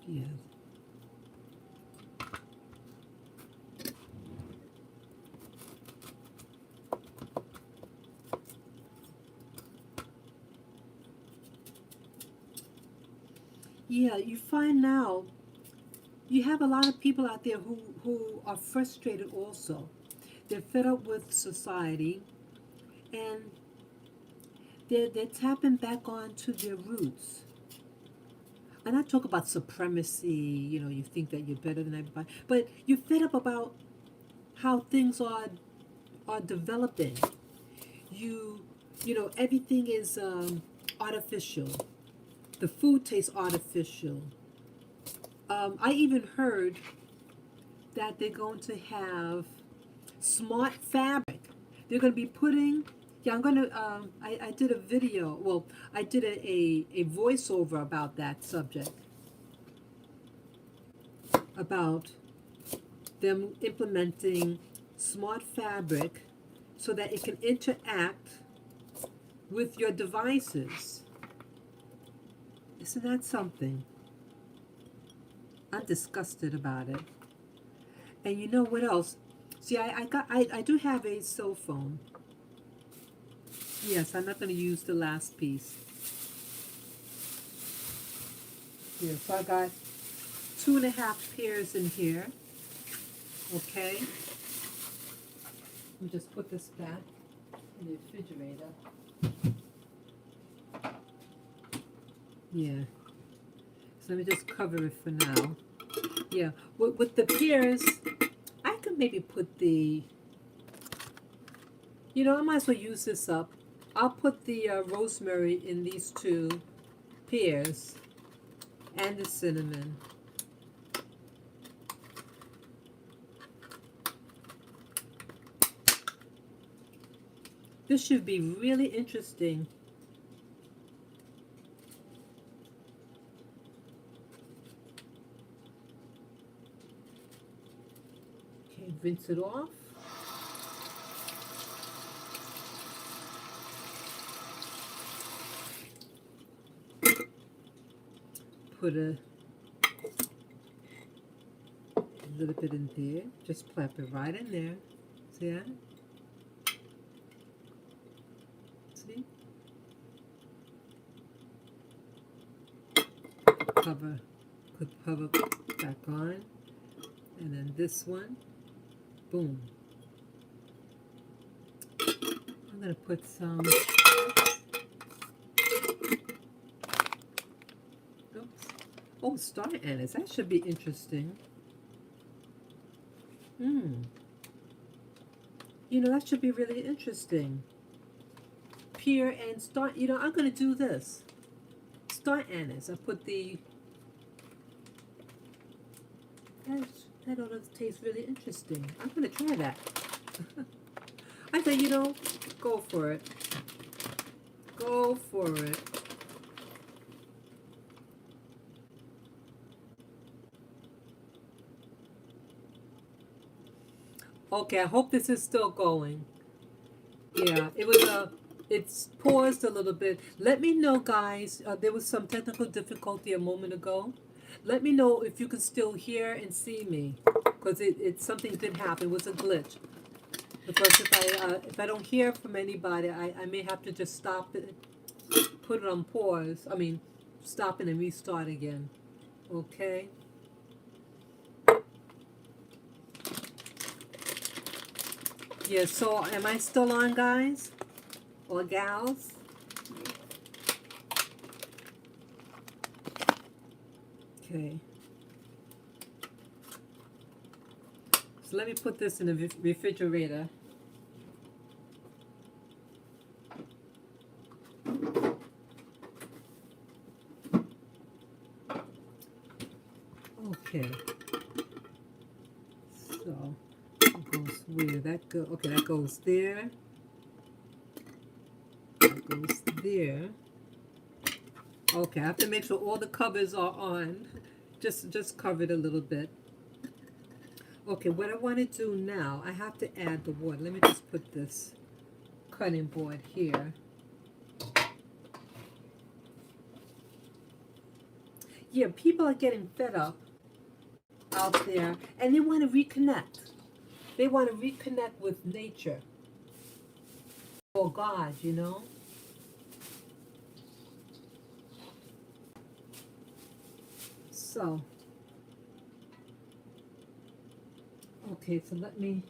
Yeah. Yeah, you find now you have a lot of people out there who are frustrated also. They're fed up with society and they're tapping back onto their roots. And I talk about supremacy, you think that you're better than everybody, but you're fed up about how things are developing. You everything is artificial. The food tastes artificial. I even heard that they're going to have smart fabric. They're going to be putting. Yeah, I'm going to. I did a video. Well, I did a voiceover about that subject, about them implementing smart fabric so that it can interact with your devices. Isn't that something? I'm disgusted about it. And you know what else? See, I do have a cell phone. Yes, I'm not going to use the last piece. Here, so I got 2.5 pairs in here. Okay. Let me just put this back in the refrigerator. Yeah. So let me just cover it for now. Yeah. With the pears, I could maybe put the, I might as well use this up. I'll put the rosemary in these 2 pears and the cinnamon. This should be really interesting. Okay, rinse it off. Put a little bit in there. Just plop it right in there. See that? See? Put cover back on. And then this one. Boom. I'm going to put some. Oops. Oh, star anise. That should be interesting. That should be really interesting. Pear and star. I'm going to do this. Star anise. I put the. That ought to taste really interesting. I'm going to try that. I say, go for it. Go for it. Okay, I hope this is still going. Yeah, it's paused a little bit. Let me know, guys. There was some technical difficulty a moment ago. Let me know if you can still hear and see me. because something did happen. It was a glitch. Because if I don't hear from anybody, I may have to just stop it, put it on pause. I mean, stop it and restart again. Okay. Yeah. So am I still on, guys or gals? Okay. So let me put this in the refrigerator. Okay. So it goes where? That go? Okay, that goes there. That goes there. Okay, I have to make sure all the covers are on. Just cover it a little bit. Okay, what I want to do now, I have to add the water. Let me just put this cutting board here. Yeah, people are getting fed up out there, and they want to reconnect. They want to reconnect with nature or God, you know. So, okay, so let me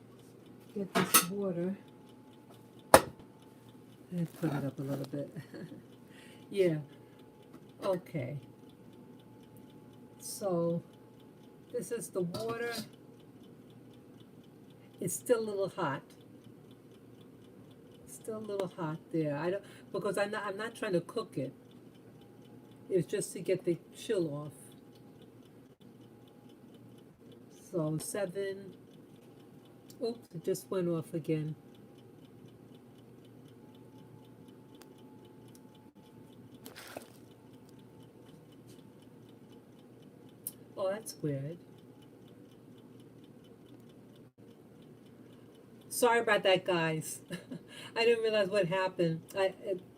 get this water and put it up a little bit. Yeah, okay. So, this is the water. It's still a little hot. Still a little hot there. I don't because I'm not trying to cook it. It's just to get the chill off. So 7. Oops, it just went off again. Oh, that's weird. Sorry about that, guys. I didn't realize what happened.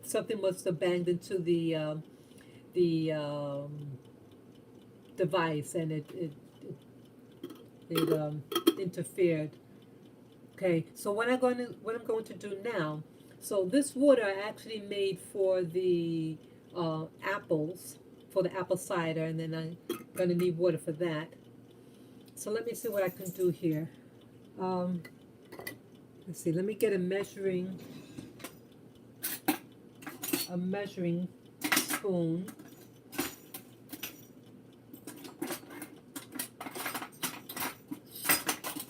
Something must have banged into the device, and it interfered. Okay, so what I'm going to do now. So this water I actually made for the apples, for the apple cider, and then I'm going to need water for that. So let me see what I can do here. Let's see. Let me get a measuring spoon.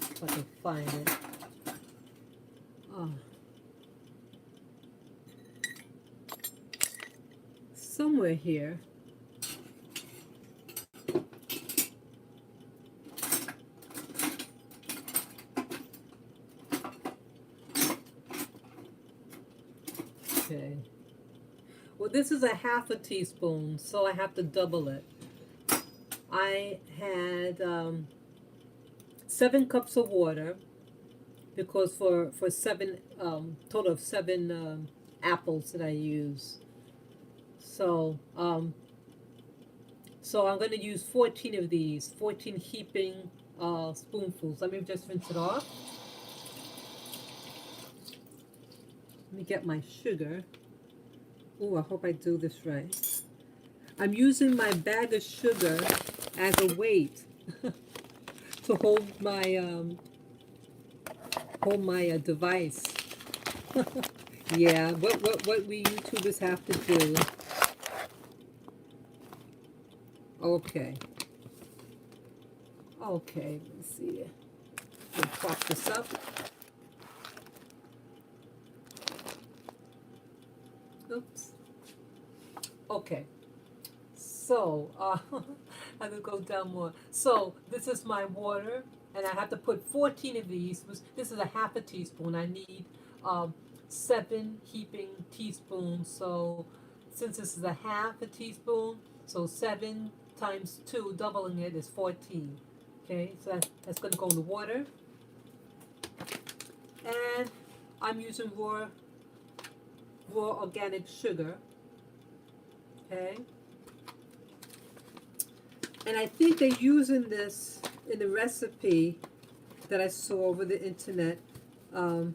If I can find it. Oh. Somewhere here. Okay. Well, this is a half a teaspoon, so I have to double it. I had 7 cups of water because for 7 total of 7 apples that I use. So so I'm going to use 14 of these, 14 heaping spoonfuls. Let me just rinse it off. Let me get my sugar. Oh, I hope I do this right. I'm using my bag of sugar as a weight to hold my device. Yeah, what we YouTubers have to do. Okay. Okay, let's see. We'll prop this up. Oops. Okay. So, I have to go down more. So, this is my water, and I have to put 14 of these. This is a half a teaspoon. I need 7 heaping teaspoons. So, since this is a half a teaspoon, so 7 times 2, doubling it, is 14. Okay, so that's going to go in the water. And I'm using raw organic sugar. Okay. And I think they're using this in the recipe that I saw over the internet. Um,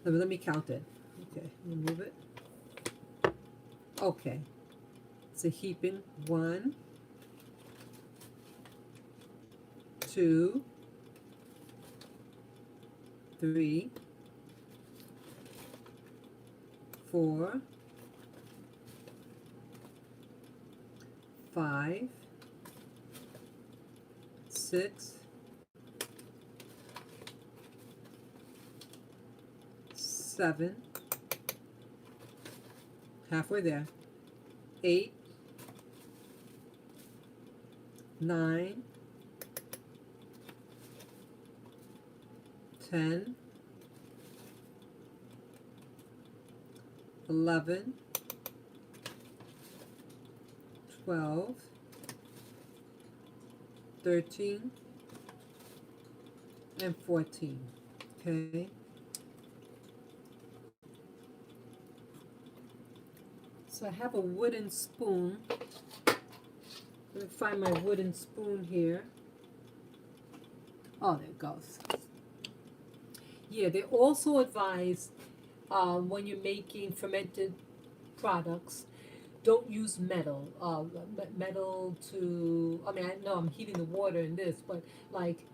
let me count it. Okay, remove it. Okay, it's a heaping. 1, 2, 3, 4, 5, 6, 7, halfway there, 8, 9, 10, 11, 12, 13, and 14. Okay. So I have a wooden spoon. Let me find my wooden spoon here. Oh, there it goes. Yeah, they also advise when you're making fermented products, don't use metal. Metal to, I mean, I know I'm heating the water in this, but like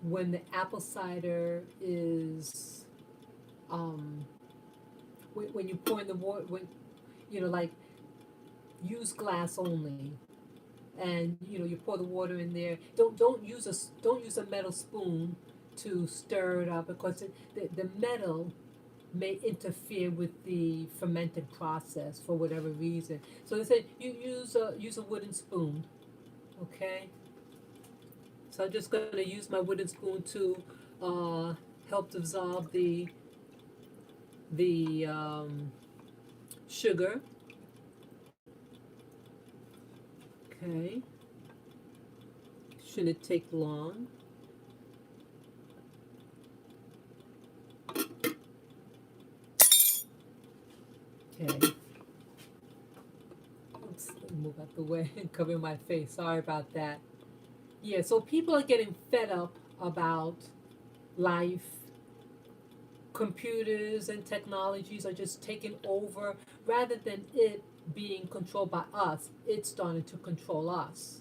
when the apple cider is, when you pour in the water, when, like use glass only. And you pour the water in there. Don't use a metal spoon to stir it up, because the metal may interfere with the fermented process for whatever reason. So they say you use a wooden spoon. Okay. So I'm just going to use my wooden spoon to help dissolve the sugar. Okay. Shouldn't take long. Okay. Oops, let me move out the way and cover my face. Sorry about that. Yeah, so people are getting fed up about life. Computers and technologies are just taking over. Rather than it being controlled by us, it's starting to control us.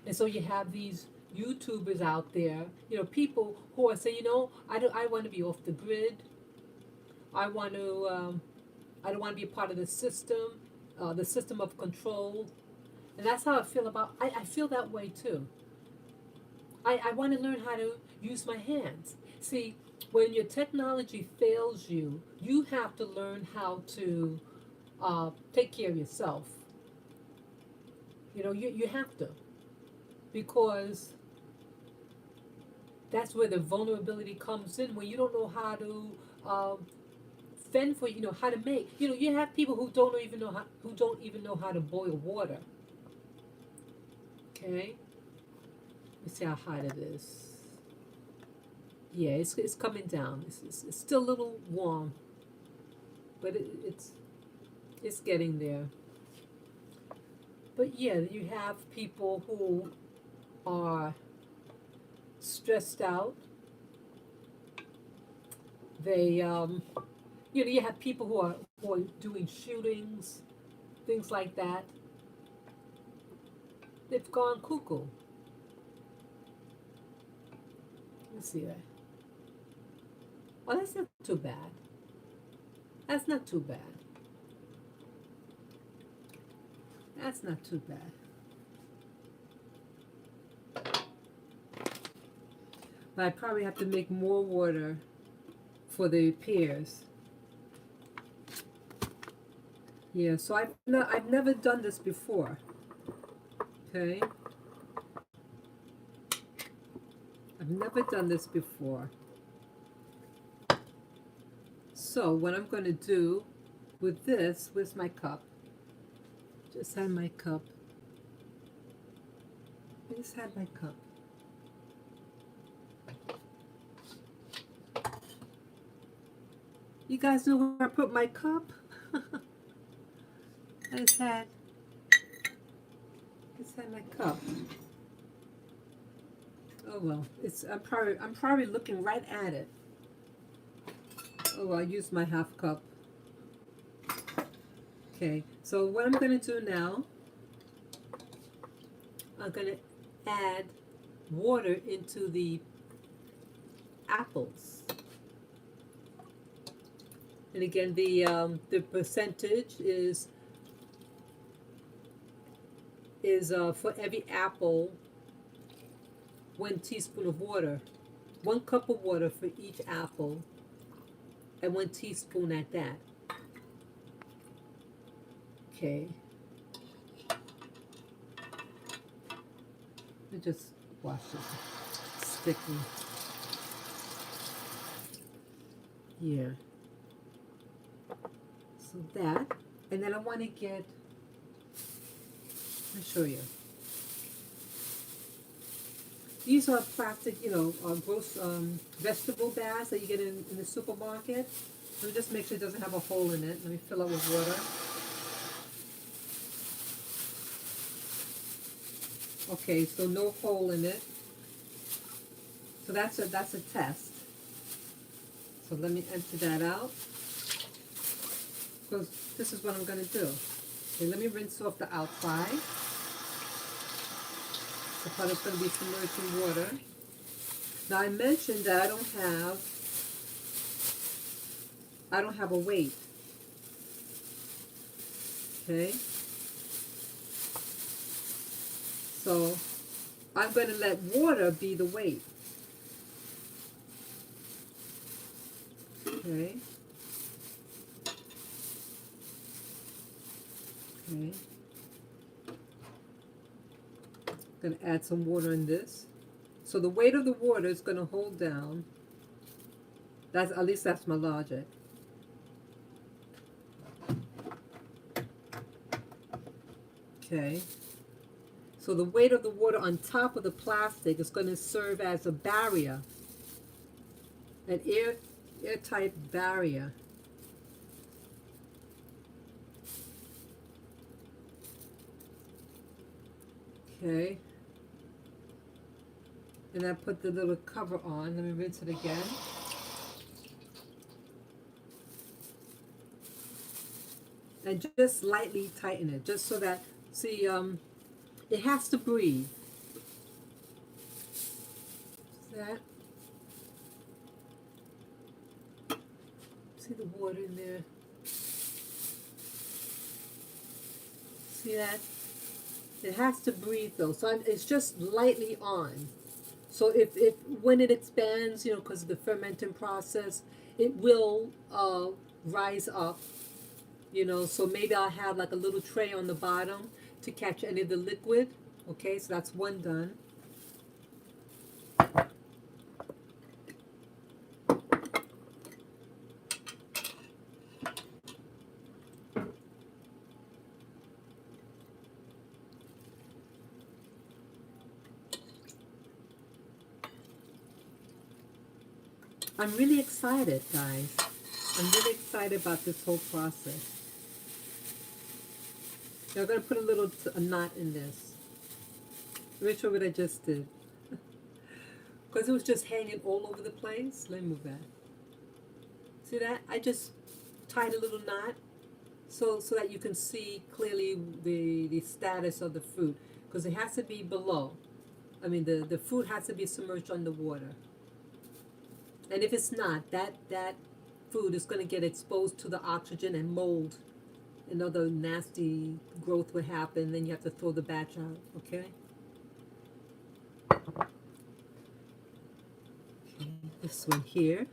And so you have these YouTubers out there, people who are saying, I want to be off the grid. I want to, I don't want to be a part of the system of control. And that's how I feel about, I feel that way too. I want to learn how to use my hands. See, when your technology fails you, you have to learn how to take care of yourself. You have to, because that's where the vulnerability comes in, when you don't know how to fend for, how to make. You have people who don't even know how to boil water. Okay, let's see how hot it is. Yeah, it's coming down. It's still a little warm, but it's getting there. But yeah, you have people who are stressed out. They you have people who are doing shootings, things like that. They've gone cuckoo. Let's see that. Oh, that's not too bad. That's not too bad. That's not too bad. But I probably have to make more water for the pears. Yeah, so I've never done this before. Okay. I've never done this before. So what I'm going to do with this, where's my cup? Just had my cup. I just had my cup. You guys know where I put my cup? I just had my cup. Oh well, I'm probably looking right at it. Oh, I used my half cup. Okay, so what I'm gonna do now, I'm gonna add water into the apples. And again, the percentage is for every apple, 1 teaspoon of water, 1 cup of water for each apple, and 1 teaspoon at that. Okay, let me just wash it. Sticky. Yeah. So that, and then I want to get. Let me show you. These are plastic, gross vegetable bags that you get in the supermarket. Let me just make sure it doesn't have a hole in it. Let me fill it with water. Okay, so no hole in it. So that's a test. So let me empty that out. Because this is what I'm going to do. Okay, let me rinse off the outside. The part is going to be submerged in water. Now I mentioned that I don't have a weight. Okay. So I'm going to let water be the weight. Okay. Okay. Going to add some water in this. So the weight of the water is going to hold down. At least that's my logic. Okay. So the weight of the water on top of the plastic is going to serve as a barrier, an airtight barrier. Okay. And I put the little cover on. Let me rinse it again. And just lightly tighten it, just so that, see, it has to breathe. See that? See the water in there? See that? It has to breathe though, so it's just lightly on. So if when it expands, because of the fermenting process, it will rise up. So maybe I'll have like a little tray on the bottom to catch any of the liquid. Okay, so that's one done. I'm really excited, guys. I'm really excited about this whole process. Now I'm going to put a knot in this. Let me show what I just did. Because it was just hanging all over the place. Let me move that. See that? I just tied a little knot so that you can see clearly the status of the fruit. Because it has to be below. I mean, the fruit has to be submerged underwater. And if it's not, that food is going to get exposed to the oxygen and mold. Another nasty growth would happen. Then you have to throw the batch out. Okay? Okay, this one here.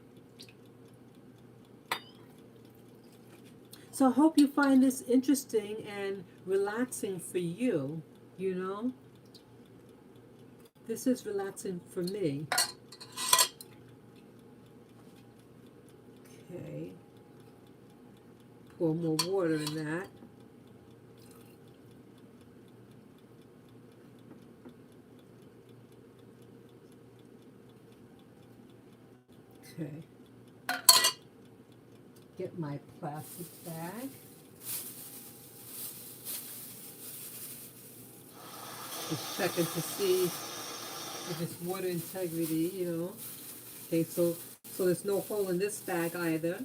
So I hope you find this interesting and relaxing for you, This is relaxing for me. Okay. Pour more water in that. Okay. Get my plastic bag. Just checking to see if it's water integrity, you know. Okay, so there's no hole in this bag either.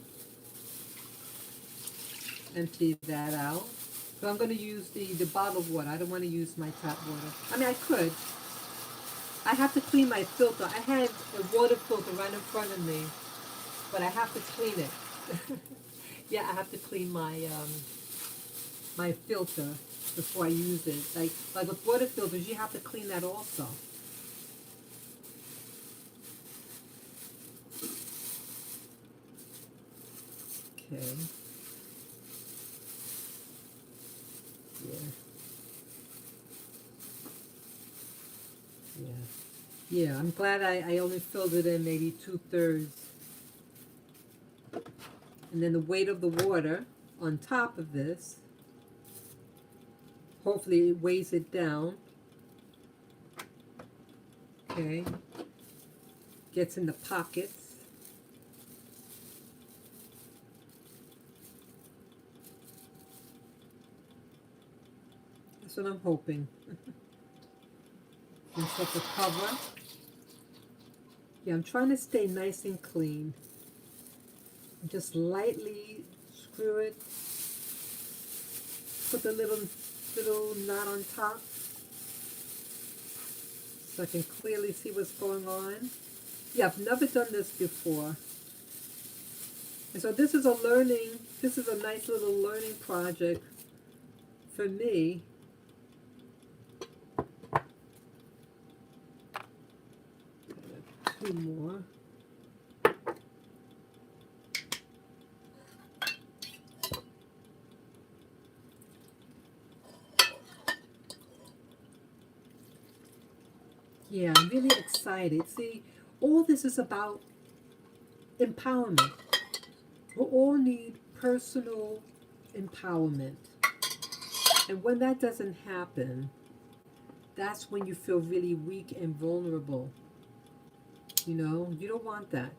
Empty that out. So I'm going to use the bottled water. I don't want to use my tap water. I mean, I could. I have to clean my filter. I had a water filter right in front of me, but I have to clean it. Yeah, I have to clean my my filter before I use it. Like with water filters, you have to clean that also. Okay. Yeah. Yeah. Yeah, I'm glad I only filled it in maybe 2/3. And then the weight of the water on top of this, hopefully it weighs it down. Okay. Gets in the pockets. That's what I'm hoping. And set the cover. Yeah, I'm trying to stay nice and clean. Just lightly screw it. Put the little knot on top so I can clearly see what's going on. Yeah, I've never done this before. And so this is a nice little learning project for me. Two more. Yeah, I'm really excited. See, all this is about empowerment. We all need personal empowerment. And when that doesn't happen, that's when you feel really weak and vulnerable. You know, you don't want that.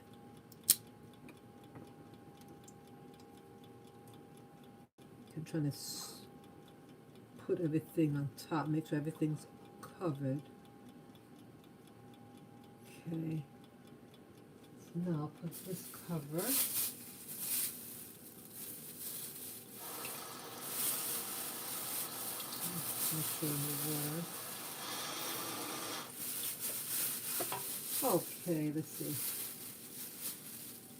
I'm trying to put everything on top, make sure everything's covered. Okay. So now I'll put this cover. Make sure the water. Okay, let's see.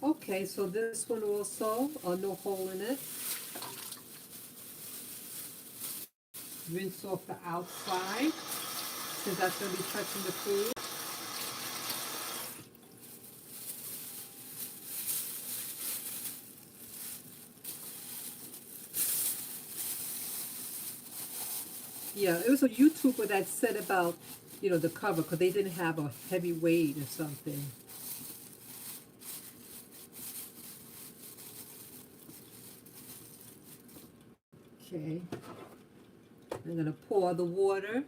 Okay, so this one also, no hole in it. Rinse off the outside, since that's going to be touching the food. Yeah, it was a YouTuber that said about, you know, the cover, because they didn't have a heavy weight or something. Okay. I'm going to pour the water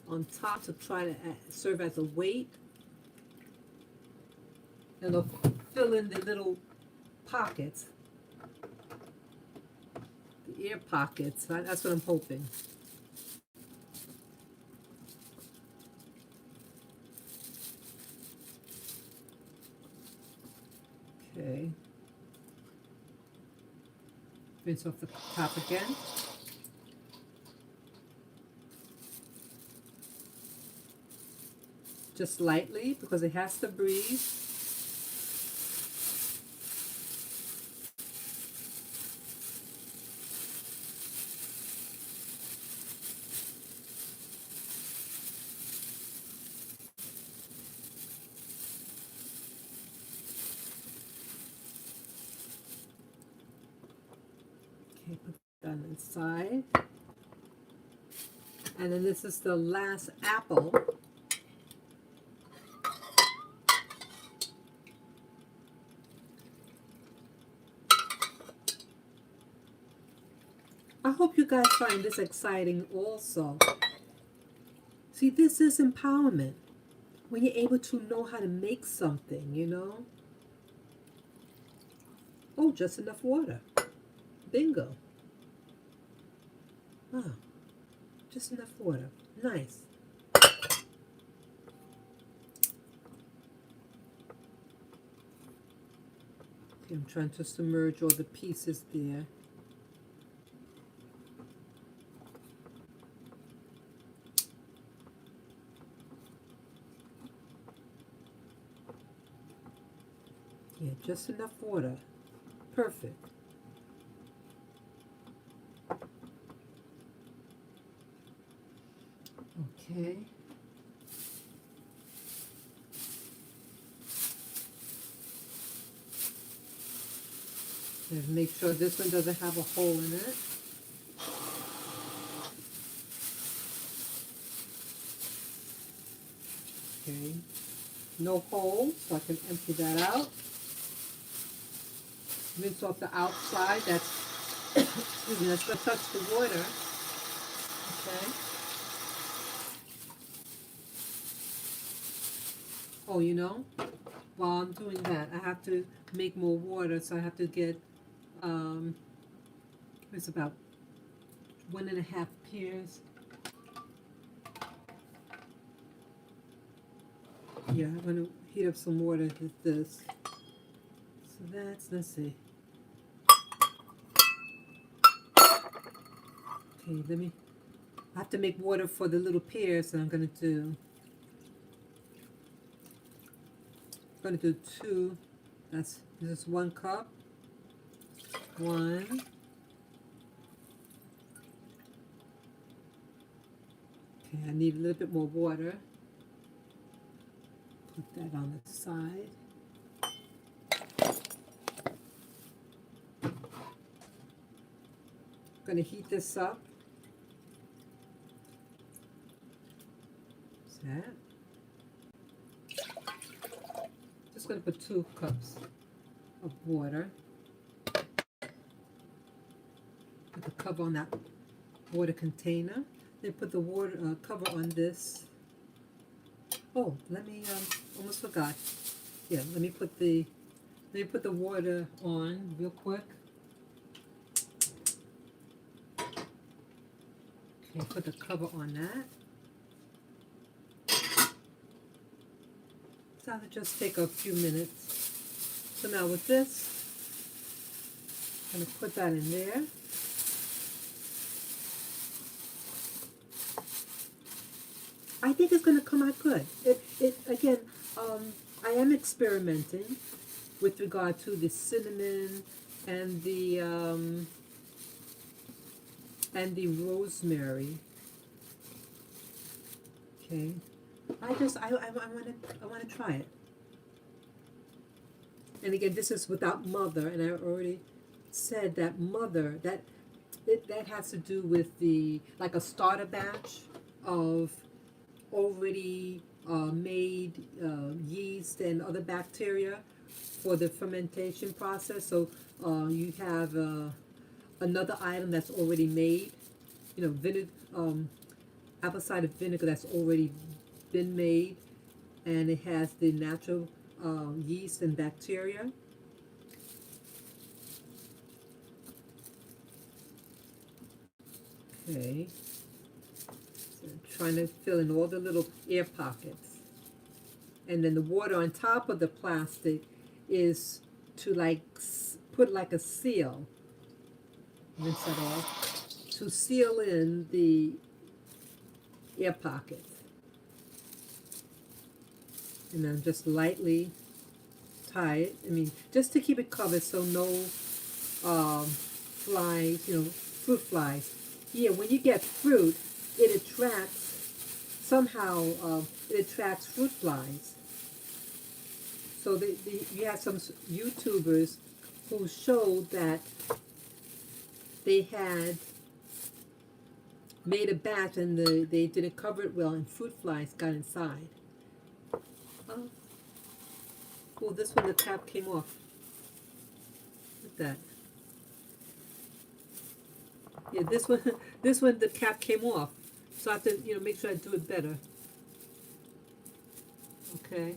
on top to try to serve as a weight. And it'll fill in the little pockets, the air pockets. That's what I'm hoping. Okay. Rinse off the top again. Just lightly, because it has to breathe. Okay, put that inside. And then this is the last apple. I hope you guys find this exciting also. See, this is empowerment. When you're able to know how to make something, you know. Oh, just enough water. Bingo. Ah, just enough water. Nice. Okay, I'm trying to submerge all the pieces there. Yeah, just enough water. Perfect. Okay. And make sure this one doesn't have a hole in it. Okay. No hole, so I can empty that out. Rinse off the outside. That's, excuse me, that's going to touch the water. Okay. Oh, you know, while I'm doing that, I have to make more water, so I have to get, it's about 1.5 pears. Yeah, I'm going to heat up some water with this. So that's, let's see. Okay, I have to make water for the little pears, so I'm going to do 2. This is 1 cup. 1. Okay, I need a little bit more water. Put that on the side. I'm going to heat this up. That. Just going to put 2 cups of water. Put the cover on that water container. Then put the water cover on this. Oh, let me almost forgot. Yeah, let me put the water on real quick. Okay, put the cover on that. So that'll just take a few minutes. So now with this, I'm going to put that in there. I think it's going to come out good. Again, I am experimenting with regard to the cinnamon and the rosemary. Okay. I want to try it. And again, this is without mother, and I already said that mother, that has to do with the, like a starter batch of already made yeast and other bacteria for the fermentation process. So you have another item that's already made, you know, vinegar, apple cider vinegar that's already been made, and it has the natural yeast and bacteria. Okay, so I'm trying to fill in all the little air pockets, and then the water on top of the plastic is to like put like a seal, rinse that off, to seal in the air pockets. And then just lightly tie it. I mean, just to keep it covered so no flies, you know, fruit flies. Yeah, when you get fruit, it attracts, somehow it attracts fruit flies. So you have some YouTubers who showed that they had made a batch and they didn't cover it well and fruit flies got inside. Oh, this one the cap came off. Look at that. Yeah, this one the cap came off. So I have to, you know, make sure I do it better. Okay.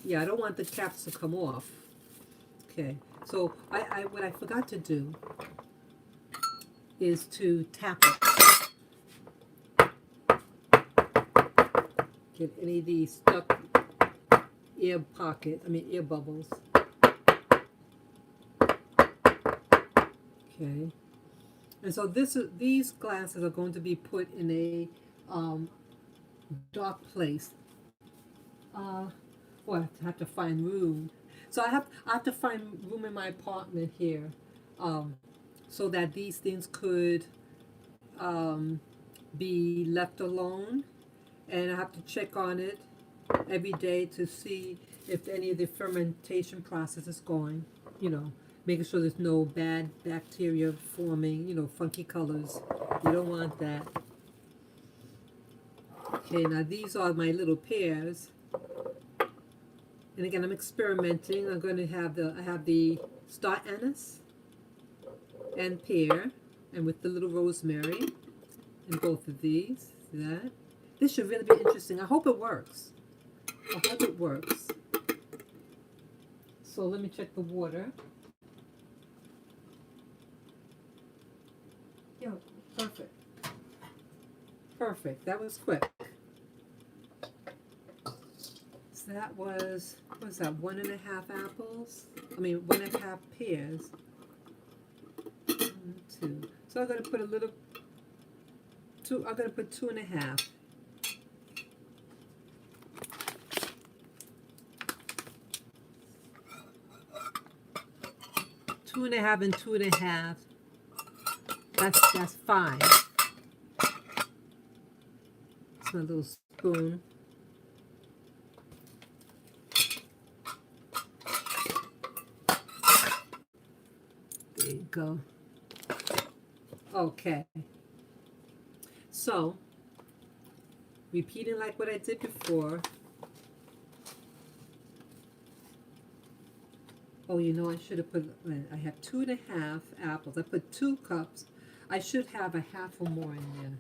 Yeah, I don't want the caps to come off. Okay. So what I forgot to do is to tap it. Get any of these stuck air pocket, air bubbles. Okay. And so these glasses are going to be put in a dark place. Well, I have to find room. So I have to find room in my apartment here, um, so that these things could um, be left alone, and I have to check on it every day to see if any of the fermentation process is going. You know, making sure there's no bad bacteria forming. You know, funky colors. You don't want that. Okay, now these are my little pears. And again, I'm experimenting. I'm going to have I have the star anise and pear, and with the little rosemary in both of these. See that? This should really be interesting. I hope it works. I hope it works. So let me check the water. Yeah, perfect. Perfect. That was quick. So that was, what was that, 1.5 apples? 1.5 pears. 1, 2. So I'm going to put a little, I'm going to put 2.5. Two and a half and 2.5. That's fine. It's my little spoon. There you go. Okay. So, repeating like what I did before. Oh, you know, I should have put, I have 2.5 apples. I put 2 cups. I should have a half or more in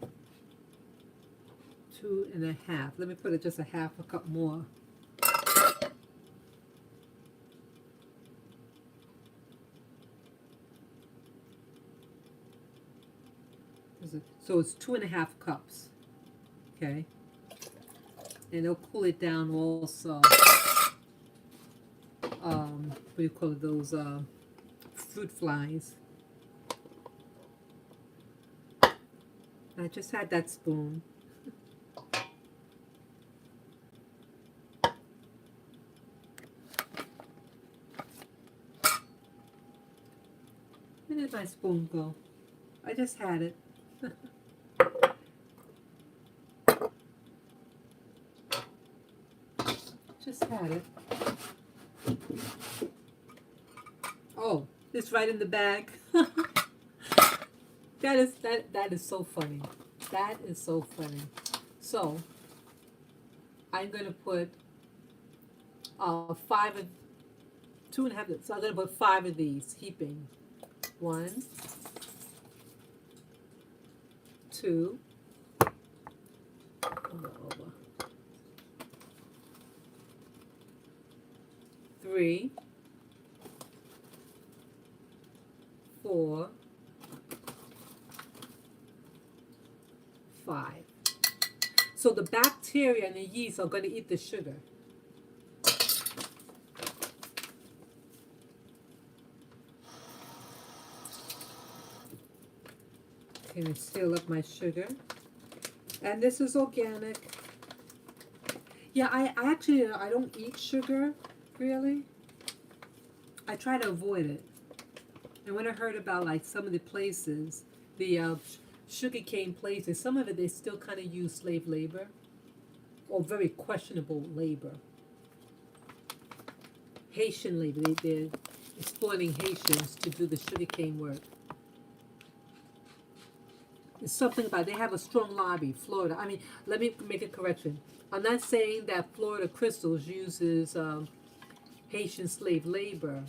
there. 2.5. Let me put it just a half a cup more. So it's 2.5 cups. Okay. And it'll cool it down also. What do you call it? Those fruit flies. I just had that spoon. Where did my spoon go? I just had it. Just had it. Oh, it's right in the bag. That is so funny. That is so funny. So I'm gonna put 5 of 2.5. So I'm gonna put 5 of these heaping. 1, 2. Over. 3, 4, 5. So the bacteria and the yeast are going to eat the sugar. Okay, and seal up my sugar. And this is organic. Yeah, I actually, I don't eat sugar, really. I try to avoid it. And when I heard about like some of the places, the sugarcane places, some of it they still kind of use slave labor, or very questionable labor. Haitian labor, they're exploiting Haitians to do the sugarcane work. It's something about, they have a strong lobby, Florida. Let me make a correction. I'm not saying that Florida Crystals uses Haitian slave labor,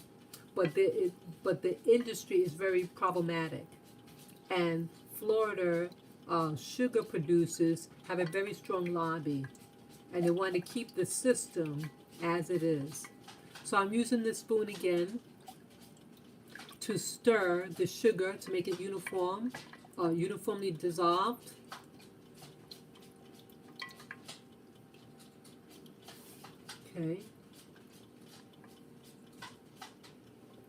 but the industry is very problematic, and Florida sugar producers have a very strong lobby, and they want to keep the system as it is. So I'm using this spoon again to stir the sugar to make it uniformly dissolved. Okay.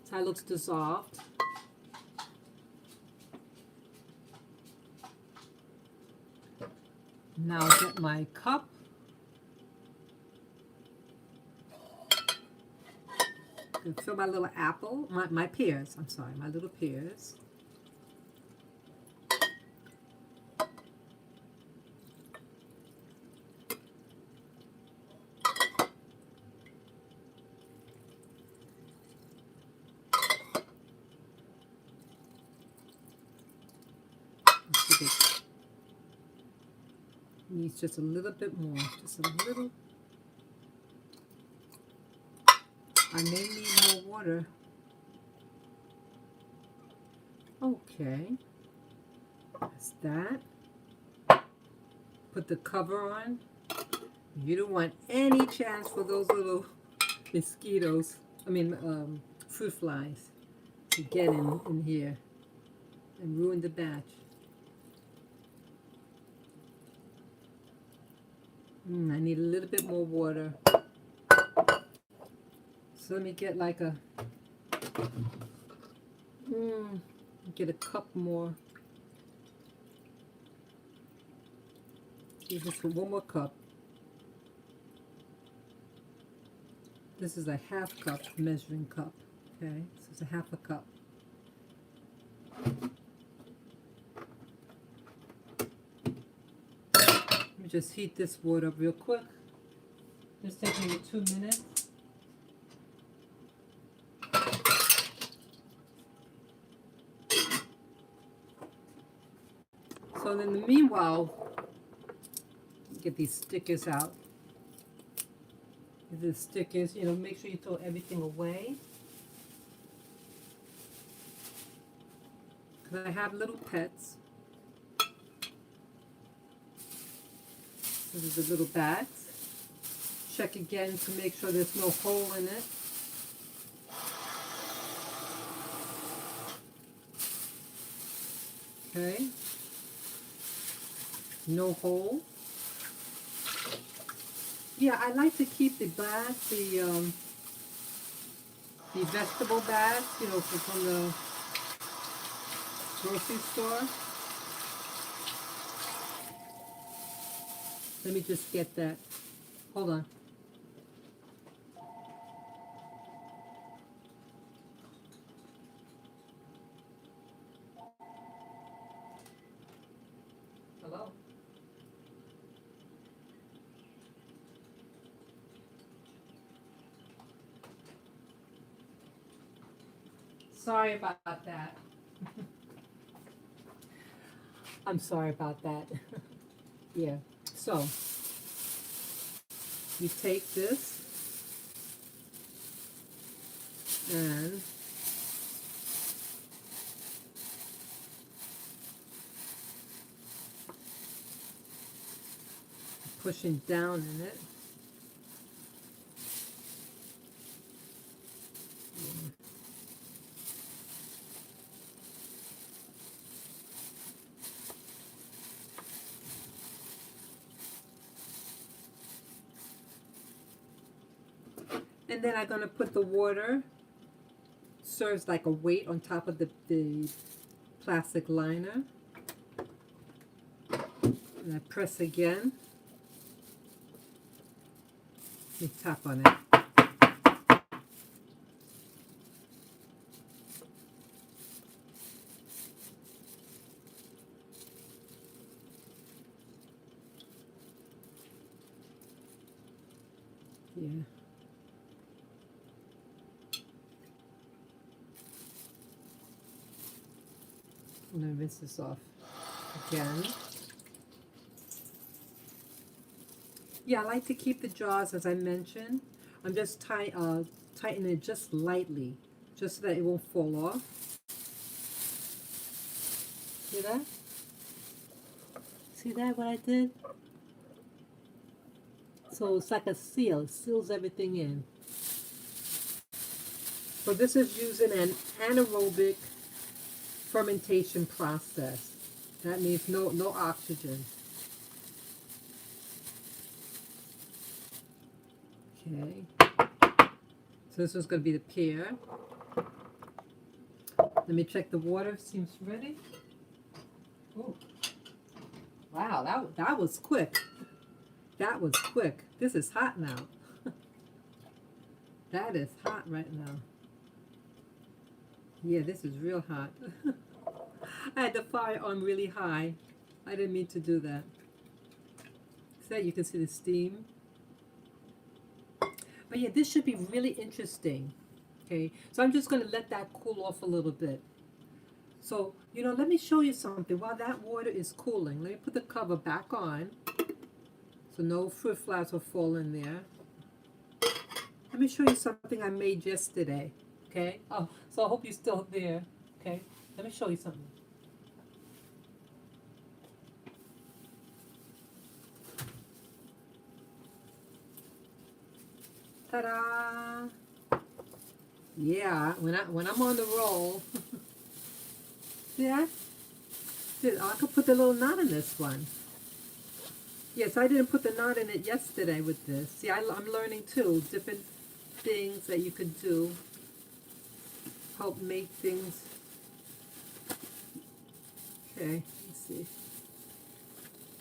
So it looks dissolved. Now I'll get my cup. And fill my little apple, my pears, I'm sorry, my little pears. It needs just a little bit more, just a little. I may need more water. Okay, that's that. Put the cover on. You don't want any chance for those little mosquitoes, fruit flies, to get in here and ruin the batch. I need a little bit more water. So let me get like get a cup more. Give this one more cup. This is a half cup measuring cup. Okay, so it's a half a cup. Let me just heat this water up real quick. Just take maybe 2 minutes. So in the meanwhile, get these stickers out. The stickers, make sure you throw everything away. Because I have little pets. These are the little bags. Check again to make sure there's no hole in it. Okay. No hole. Yeah, I like to keep the bags, the vegetable bags, from the grocery store. Let me just get that. Hold on. Hello? Sorry about that. I'm sorry about that. Yeah. So, you take this and pushing down in it. And then I'm going to put the water, serves like a weight on top of the plastic liner. And I press again. You tap on it. Yeah. I'm going to rinse this off again. Yeah, I like to keep the jaws, as I mentioned. I'm just tightening it just lightly, just so that it won't fall off. See that? See that, what I did? So it's like a seal. It seals everything in. So this is using an anaerobic fermentation process. That means no oxygen. Okay. So this was going to be the pear. Let me check the water. Seems ready. Oh, wow, that was quick. That was quick. This is hot now. That is hot right now. Yeah, this is real hot. I had the fire on really high. I didn't mean to do that. So you can see the steam. But yeah, this should be really interesting. Okay, so I'm just going to let that cool off a little bit. So, let me show you something. While that water is cooling, let me put the cover back on so no fruit flies will fall in there. Let me show you something I made yesterday. Okay? Oh, so I hope you're still there. Okay? Let me show you something. Ta-da! Yeah, when I'm on the roll. See that? I could put the little knot in this one. Yes, I didn't put the knot in it yesterday with this. See, I'm learning too, different things that you could do. Help make things. Okay, let's see.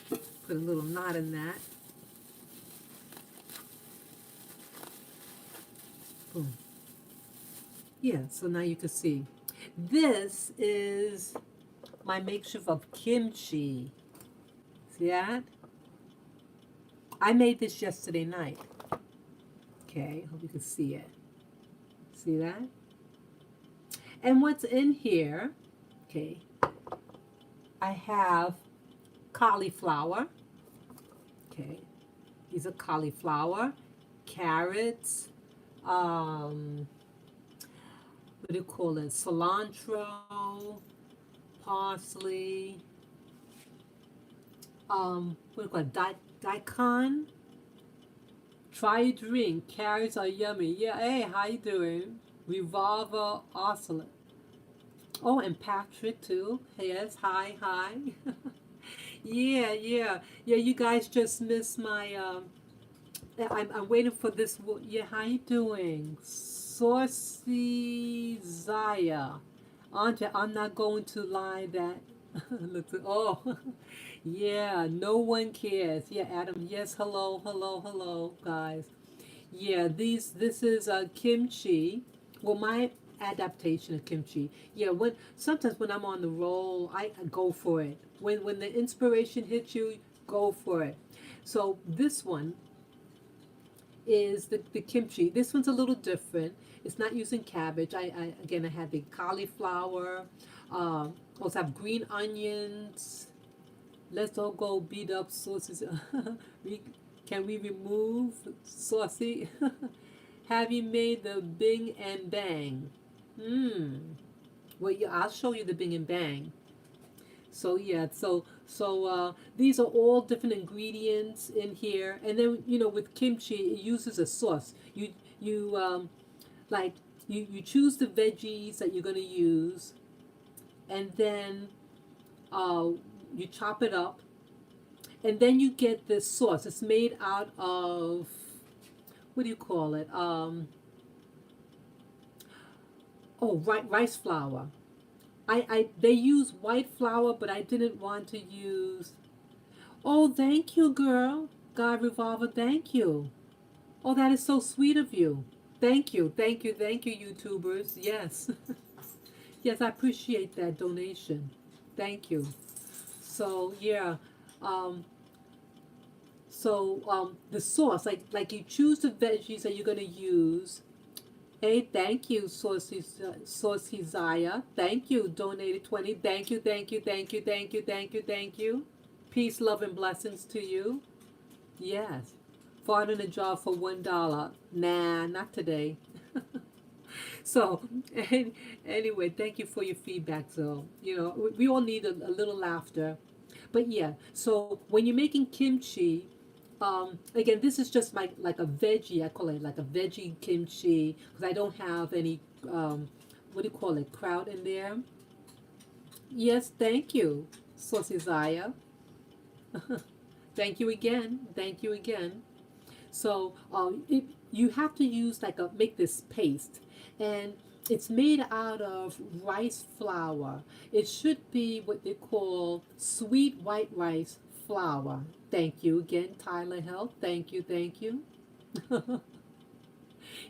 Put a little knot in that. Boom. Yeah, so now you can see. This is my makeshift of kimchi. See that? I made this yesterday night. Okay, hope you can see it. See that? And what's in here, okay, I have cauliflower. Okay, these are cauliflower, carrots, what do you call it? Cilantro, parsley, what do you call it? Daikon. Try a drink. Carrots are yummy. Yeah, hey, how you doing? Revolver oscillate. Oh, and Patrick too. Yes, hi. Yeah. Yeah, you guys just missed my, I'm waiting for this. Yeah, how you doing? Saucy Zaya. Andre, I'm not going to lie that. Oh, yeah, no one cares. Yeah, Adam, yes, hello, guys. Yeah, this is kimchi. Well, my adaptation of kimchi. Yeah, sometimes when I'm on the roll, I go for it. When the inspiration hits you, go for it. So this one is the kimchi. This one's a little different. It's not using cabbage. I had the cauliflower. Also have green onions. Let's all go beat up sauces. Can we remove saucy? Have you made the bing and bang? Well, yeah, I'll show you the bing and bang. So yeah, these are all different ingredients in here, and then with kimchi, it uses a sauce. You like you choose the veggies that you're gonna use, and then you chop it up, and then you get this sauce. It's made out of, what do you call it? Rice flour. They use white flour, but I didn't want to use. Oh, thank you, girl. God Revolver, thank you. Oh, that is so sweet of you. Thank you, YouTubers. Yes. Yes, I appreciate that donation. Thank you. So yeah, the sauce, like you choose the veggies that you're gonna use. Hey, thank you, Saucy Zaya. Thank you, donated 20. Thank you. Peace, love, and blessings to you. Yes. Fart in a jar for $1. Nah, not today. So, anyway, thank you for your feedback. So, we all need a little laughter. But yeah, so when you're making kimchi, again, this is just like a veggie. I call it like a veggie kimchi because I don't have any, what do you call it, kraut in there. Yes, thank you, Saucy Zaya. Thank you again. So, you have to use like make this paste, and it's made out of rice flour. It should be what they call sweet white rice flour. Thank you again, Tyler Health. Thank you, thank you.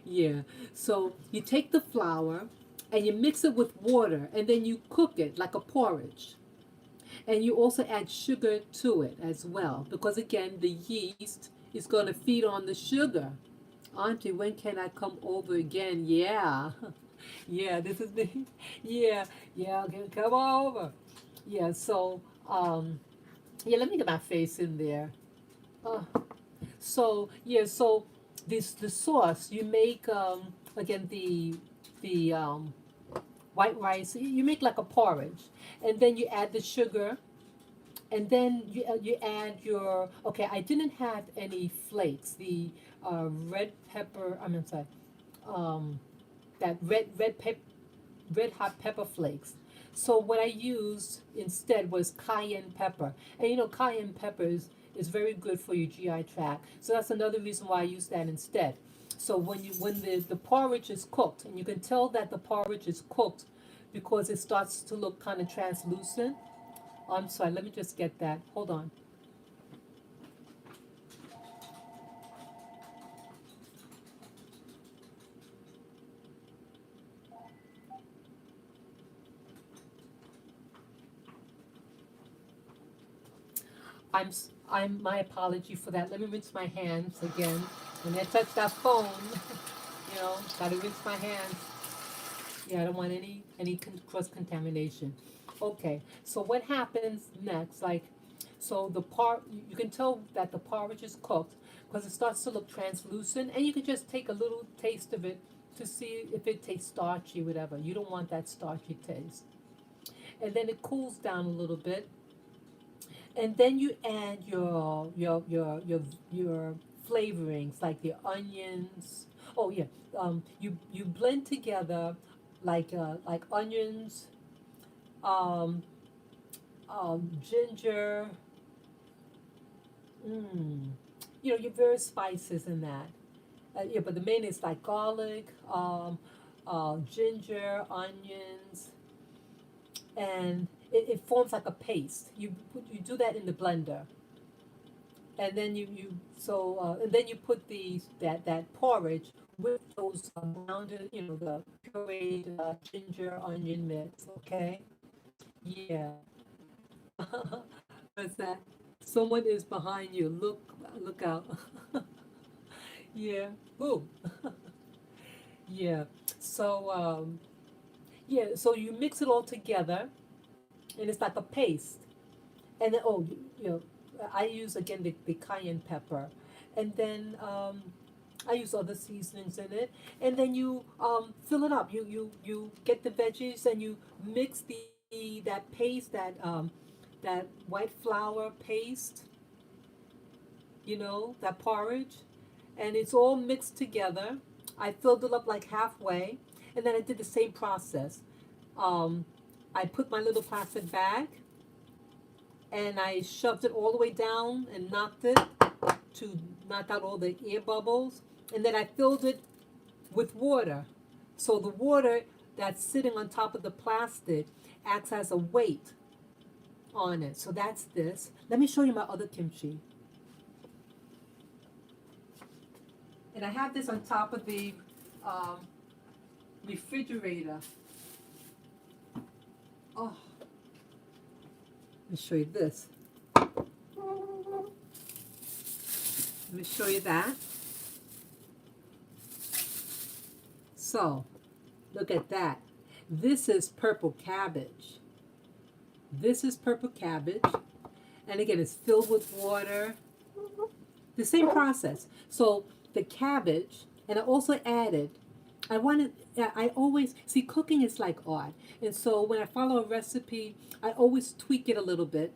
Yeah. So you take the flour and you mix it with water, and then you cook it like a porridge. And you also add sugar to it as well, because again, the yeast is going to feed on the sugar. Auntie, when can I come over again? Yeah. Yeah, this is me. Yeah, yeah, okay, come over. Yeah, so, yeah, let me get my face in there. Uh, so, yeah, so the sauce, you make, again, the white rice, you make like a porridge. And then you add the sugar, and then you add your, okay, I didn't have any flakes, the red pepper, I'm sorry, um, that red hot pepper flakes. So what I used instead was cayenne pepper. And you know, cayenne pepper is very good for your GI tract. So that's another reason why I use that instead. So when the porridge is cooked, and you can tell that the porridge is cooked because it starts to look kind of translucent. I'm sorry, let me just get that. Hold on. I'm my apology for that. Let me rinse my hands again. When I touch that phone, gotta rinse my hands. Yeah, I don't want any cross contamination. Okay, so what happens next? Like, so you can tell that the porridge is cooked because it starts to look translucent, and you can just take a little taste of it to see if it tastes starchy, whatever. You don't want that starchy taste. And then it cools down a little bit, and then you add your flavorings like the onions. Oh yeah, you blend together like onions, um, ginger. Mm, your various spices in that. Yeah, but the main is like garlic, ginger, onions, and it forms like a paste. You do that in the blender, and then and then you put that porridge with those rounded, the pureed ginger onion mix. Okay, yeah. What's that? Someone is behind you. Look out. Yeah. Ooh. Yeah. So yeah. So you mix it all together, and it's like a paste. And then, oh, I use again the cayenne pepper, and then I use other seasonings in it, and then you fill it up. You get the veggies, and you mix that paste, that white flour paste, that porridge, and it's all mixed together. I filled it up like halfway, and then I did the same process. Um, I put my little plastic bag, and I shoved it all the way down and knocked it to knock out all the air bubbles, and then I filled it with water. So the water that's sitting on top of the plastic acts as a weight on it. So that's this. Let me show you my other kimchi. And I have this on top of the um, refrigerator. Oh, let me show you this. Let me show you that. So, look at that. This is purple cabbage. This is purple cabbage. And again, it's filled with water. The same process. So, the cabbage, and I also added, I always, see, cooking is like art. And so when I follow a recipe, I always tweak it a little bit.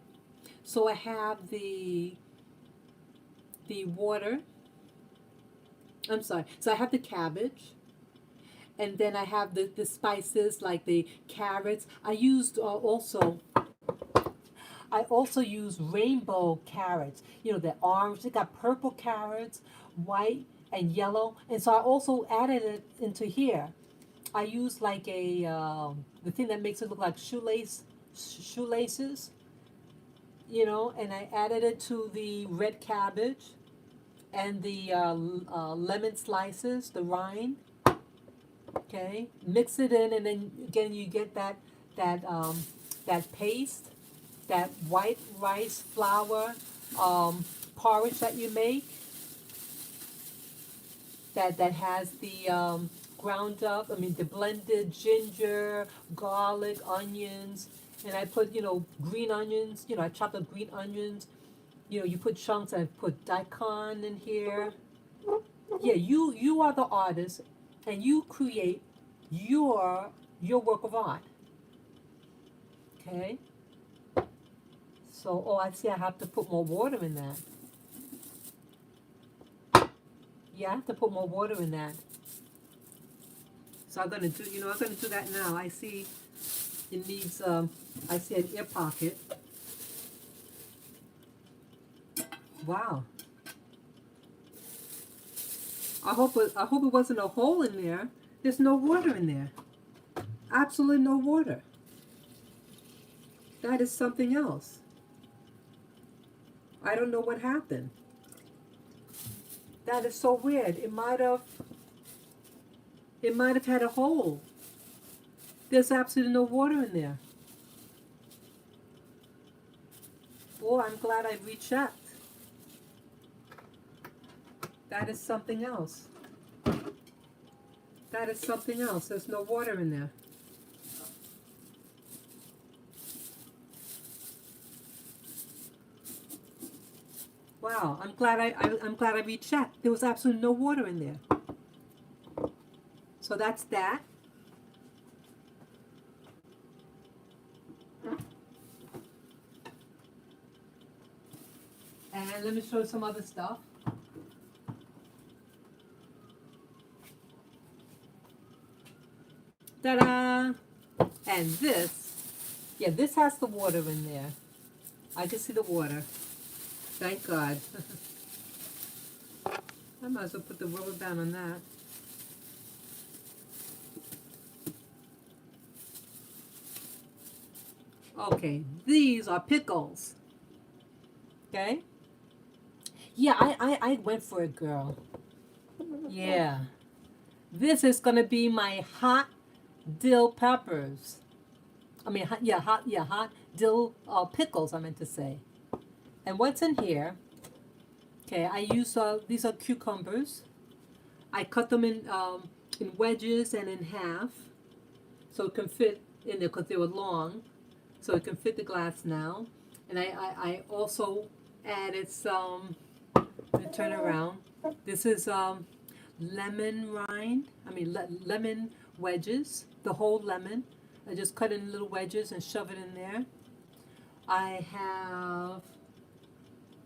So I have the water. I'm sorry. So I have the cabbage, and then I have the spices like the carrots. I also use rainbow carrots. The orange. They got purple carrots, white and yellow. And so I also added it into here. I used like a the thing that makes it look like shoelaces, you know, and I added it to the red cabbage and the lemon slices, the rind. Okay, mix it in, and then again you get that paste, that white rice flour porridge that you make. That has the ground up, I mean the blended ginger, garlic, onions, and I put, you know, green onions, you know, I chopped up green onions, you know, you put chunks, I put daikon in here. Yeah, you are the artist and you create your work of art. Okay? So, oh, I see I have to put more water in that. Yeah, I have to put more water in that. So I'm gonna do, you know, I'm gonna do that now. I see it needs, I see an ear pocket. Wow. I hope it wasn't a hole in there. There's no water in there. Absolutely no water. That is something else. I don't know what happened. That is so weird. It might have had a hole. There's absolutely no water in there. Boy, I'm glad I rechecked. That is something else. That is something else. There's no water in there. Wow, I'm glad I rechecked. There was absolutely no water in there. So that's that. And let me show you some other stuff. Ta-da! And this, yeah, this has the water in there. I can see the water. Thank God. I might as well put the rubber band on that. Okay, these are pickles. Okay? Yeah, I went for it, girl. Yeah. This is gonna be my hot dill peppers. I mean, hot dill pickles, I meant to say. And what's in here? Okay, I use, these are cucumbers. I cut them in wedges and in half, so it can fit in there because they were long, so it can fit the glass now. And I also added some, let me turn around. This is lemon rind, lemon wedges, the whole lemon. I just cut it in little wedges and shove it in there. I have,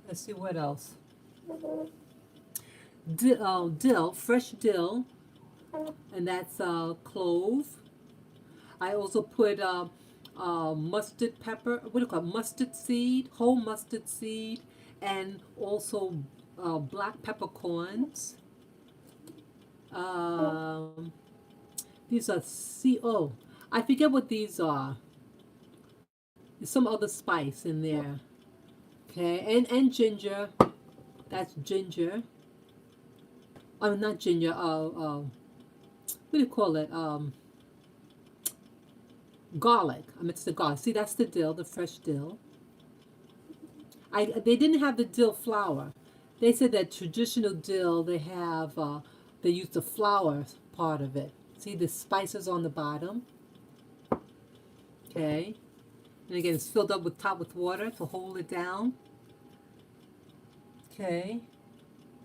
let's see what else. Dill, fresh dill, and that's clove. I also put mustard pepper, what do you call it? Mustard seed, whole mustard seed, and also black peppercorns. These are I forget what these are. There's some other spice in there. Okay, and ginger. That's ginger. Oh, not ginger. What do you call it? Garlic. I meant to say garlic. See, that's the dill, the fresh dill. They didn't have the dill flour. They said that traditional dill, they use the flour part of it. See the spices on the bottom. Okay, and again, it's filled up with water to hold it down. Okay,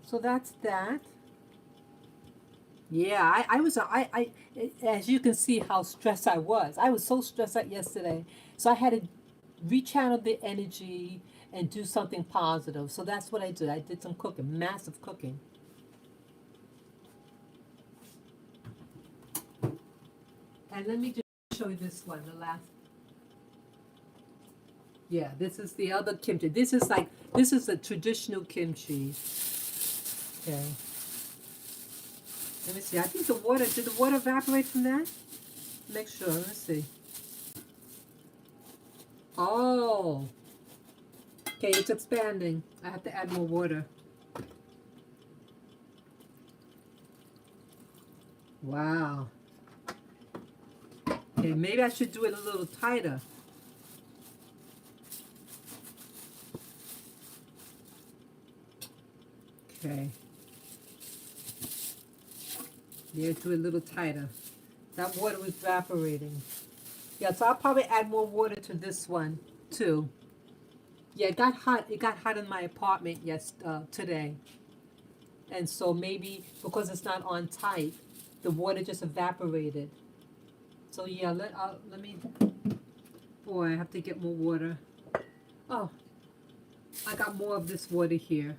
so that's that. Yeah, as you can see how stressed I was. I was so stressed out yesterday. So I had to rechannel the energy and do something positive. So that's what I did. I did some cooking, massive cooking. And let me just show you this one, the last. Yeah, this is the other kimchi. This is the traditional kimchi. Okay. Let me see. I think the water, did the water evaporate from that? Make sure. Let me see. Oh. Okay, it's expanding. I have to add more water. Wow. Okay, maybe I should do it a little tighter. Okay. Yeah, do it a little tighter. That water was evaporating. Yeah, so I'll probably add more water to this one too. Yeah, it got hot. It got hot in my apartment today, and so maybe because it's not on tight, the water just evaporated. So yeah, let me. Boy, I have to get more water. Oh, I got more of this water here.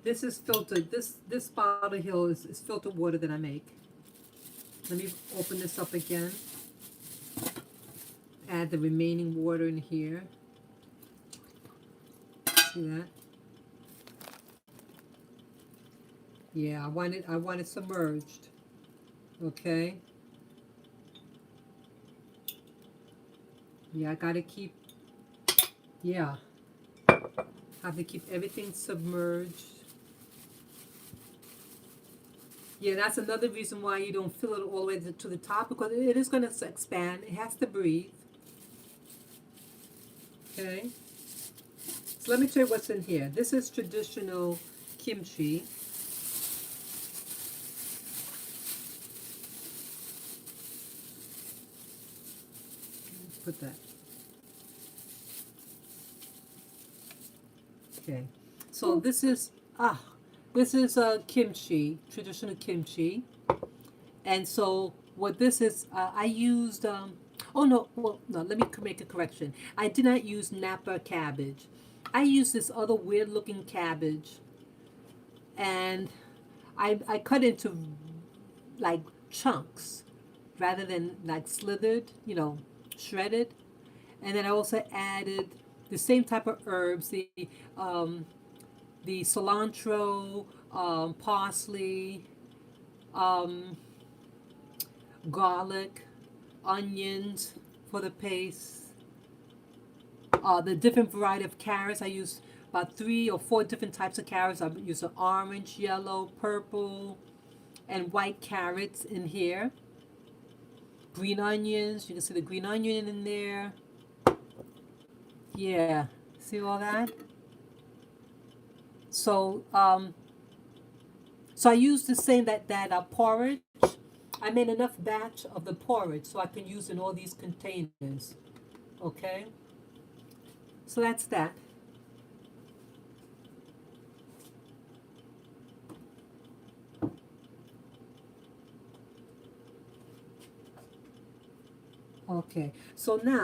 This is filtered. This bottle here is filtered water that I make. Let me open this up again. Add the remaining water in here. See that? Yeah, I want it submerged. Okay. Yeah, I gotta keep. Yeah, have to keep everything submerged. Yeah, that's another reason why you don't fill it all the way to the top, because it is going to expand. It has to breathe. Okay. So let me tell you what's in here. This is traditional kimchi. Put that. Okay. So this is kimchi, traditional kimchi. And so what this is, I used, oh no, well, no, let me make a correction. I did not use Napa cabbage. I used this other weird looking cabbage, and I cut into like chunks rather than like slithered, shredded. And then I also added the same type of herbs, the cilantro, parsley, um, garlic, onions for the paste, the different variety of carrots. I use about 3 or 4 different types of carrots. I use an orange, yellow, purple, and white carrots in here. Green onions. You can see the green onion in there. Yeah, see all that? So, so I used the same that porridge. I made enough batch of the porridge so I can use in all these containers. Okay, so that's that. Okay, so now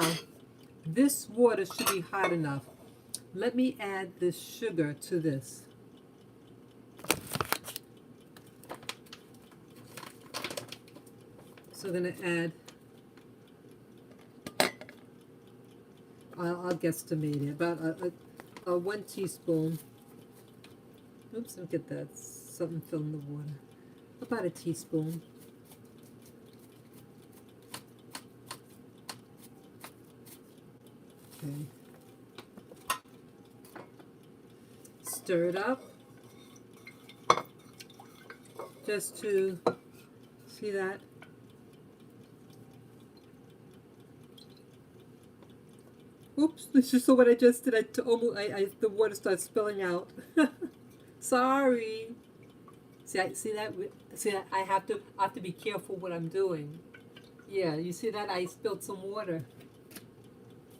this water should be hot enough. Let me add this sugar to this. So I'm gonna add, I'll guesstimate it, about a 1 teaspoon. Oops, look at that, something filling the water. About a teaspoon. Okay. Stir it up. Just to see that. Oops, this is what I just did. The water started spilling out. Sorry. See that? See that? I have to be careful what I'm doing. Yeah, you see that? I spilled some water.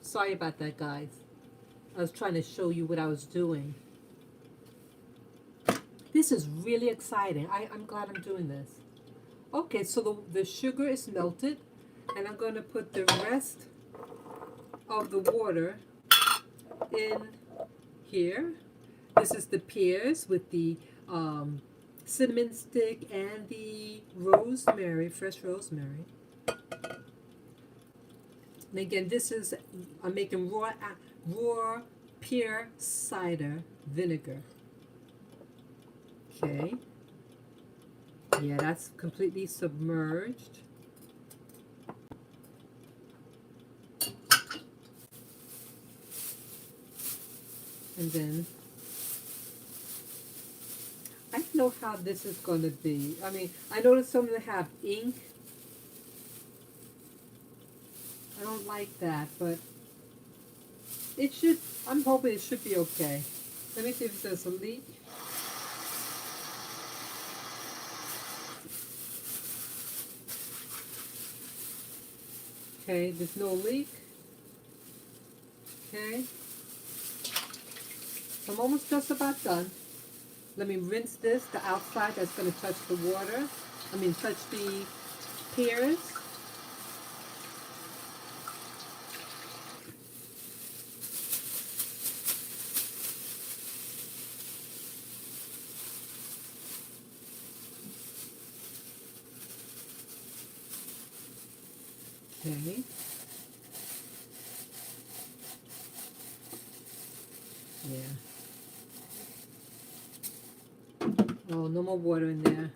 Sorry about that, guys. I was trying to show you what I was doing. This is really exciting. I'm glad I'm doing this. Okay, so the sugar is melted, and I'm going to put the rest of the water in here. This is the pears with the cinnamon stick and the rosemary, fresh rosemary. And again, I'm making raw pear cider vinegar. Okay. Yeah, that's completely submerged. And then I don't know how this is going to be. I mean, I noticed some of them have ink. I don't like that, but it should, I'm hoping it should be okay. Let me see if there's a leak. Okay, there's no leak. Okay, I'm almost just about done. Let me rinse this, the outside that's going to touch the water. I mean, touch the pears. Okay. Yeah. Oh, no more water in there.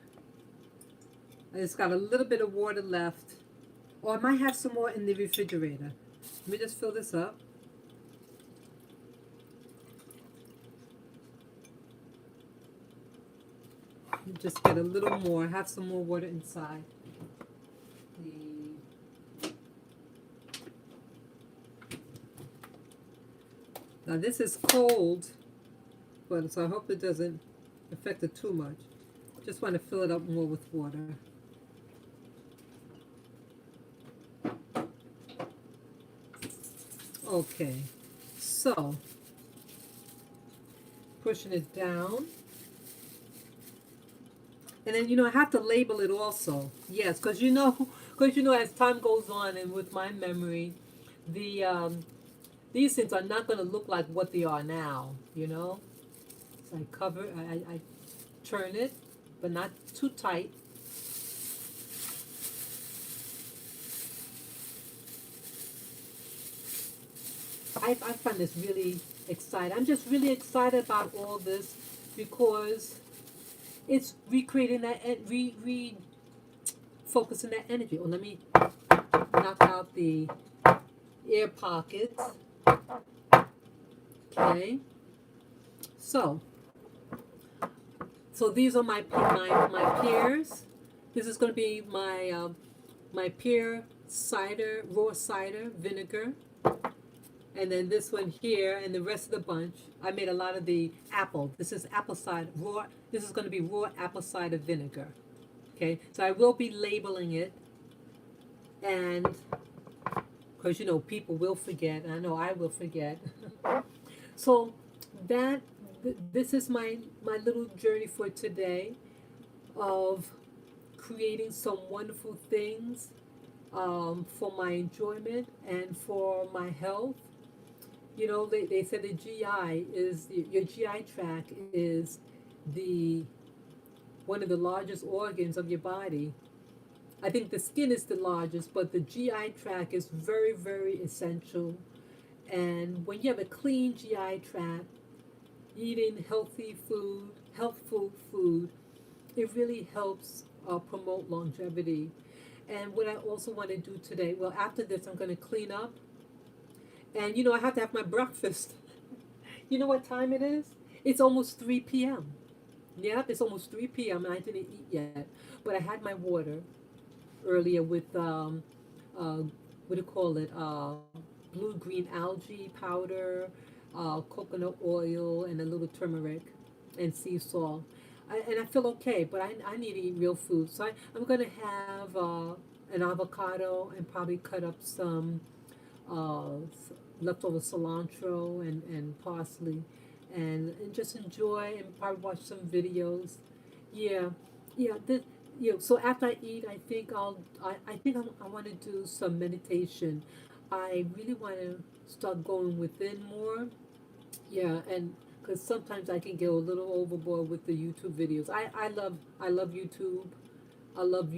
I just got a little bit of water left. Or I might have some more in the refrigerator. Let me just fill this up. Just get a little more. Have some more water inside. Now this is cold, but so I hope it doesn't affect it too much. Just want to fill it up more with water. Okay, so pushing it down. And then, I have to label it also. Yes, because as time goes on and with my memory, the these things are not going to look like what they are now. So I cover, I turn it, but not too tight. I find this really exciting. I'm just really excited about all this because it's recreating that, focusing that energy. Oh, let me knock out the air pockets. Okay. So these are my pears. This is going to be my pear cider, raw cider vinegar. And then this one here and the rest of the bunch, I made a lot of the apple. This is apple cider, raw. This is going to be raw apple cider vinegar. Okay, so I will be labeling it. And because people will forget. I know I will forget. So this is my little journey for today of creating some wonderful things for my enjoyment and for my health. They said the GI is your GI tract is the one of the largest organs of your body. I think the skin is the largest, but the GI tract is very, very essential. And when you have a clean GI tract, eating healthy food, healthful food, it really helps promote longevity. And what I also want to do today, well, after this, I'm going to clean up. And I have to have my breakfast. You know what time it is? It's almost 3 p.m. Yep, it's almost 3 p.m. and I didn't eat yet. But I had my water earlier with, what do you call it? Blue-green algae powder, coconut oil, and a little turmeric and sea salt. And I feel okay, but I need to eat real food. So I'm going to have an avocado and probably cut up some uh, leftover cilantro and parsley and just enjoy and probably watch some videos. Yeah, yeah. So after I eat, I think I want to do some meditation. I really want to start going within more. Yeah, and because sometimes I can get a little overboard with the YouTube videos. I love YouTube. I love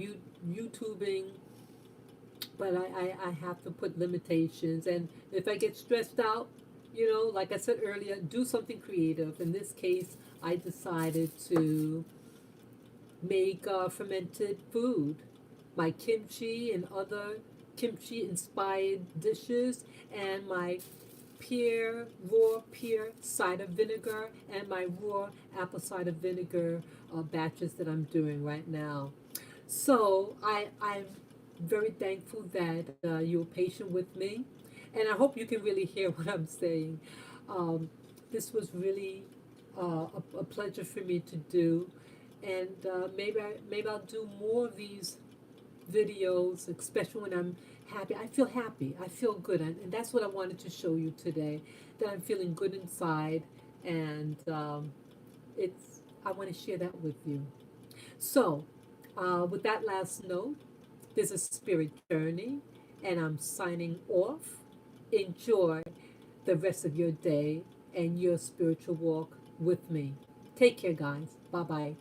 YouTubing, but I have to put limitations. And if I get stressed out, like I said earlier, do something creative. In this case, I decided to make fermented food, my kimchi and other kimchi inspired dishes, and my raw pear cider vinegar, and my raw apple cider vinegar batches that I'm doing right now. So I'm very thankful that you were patient with me, and I hope you can really hear what I'm saying. Um, this was really a pleasure for me to do, and maybe I'll do more of these videos, especially when I'm happy. I feel happy. I feel good, and that's what I wanted to show you today. That I'm feeling good inside, and it's. I want to share that with you. So, with that last note, this is Spirit Journey, and I'm signing off. Enjoy the rest of your day and your spiritual walk with me. Take care, guys. Bye bye.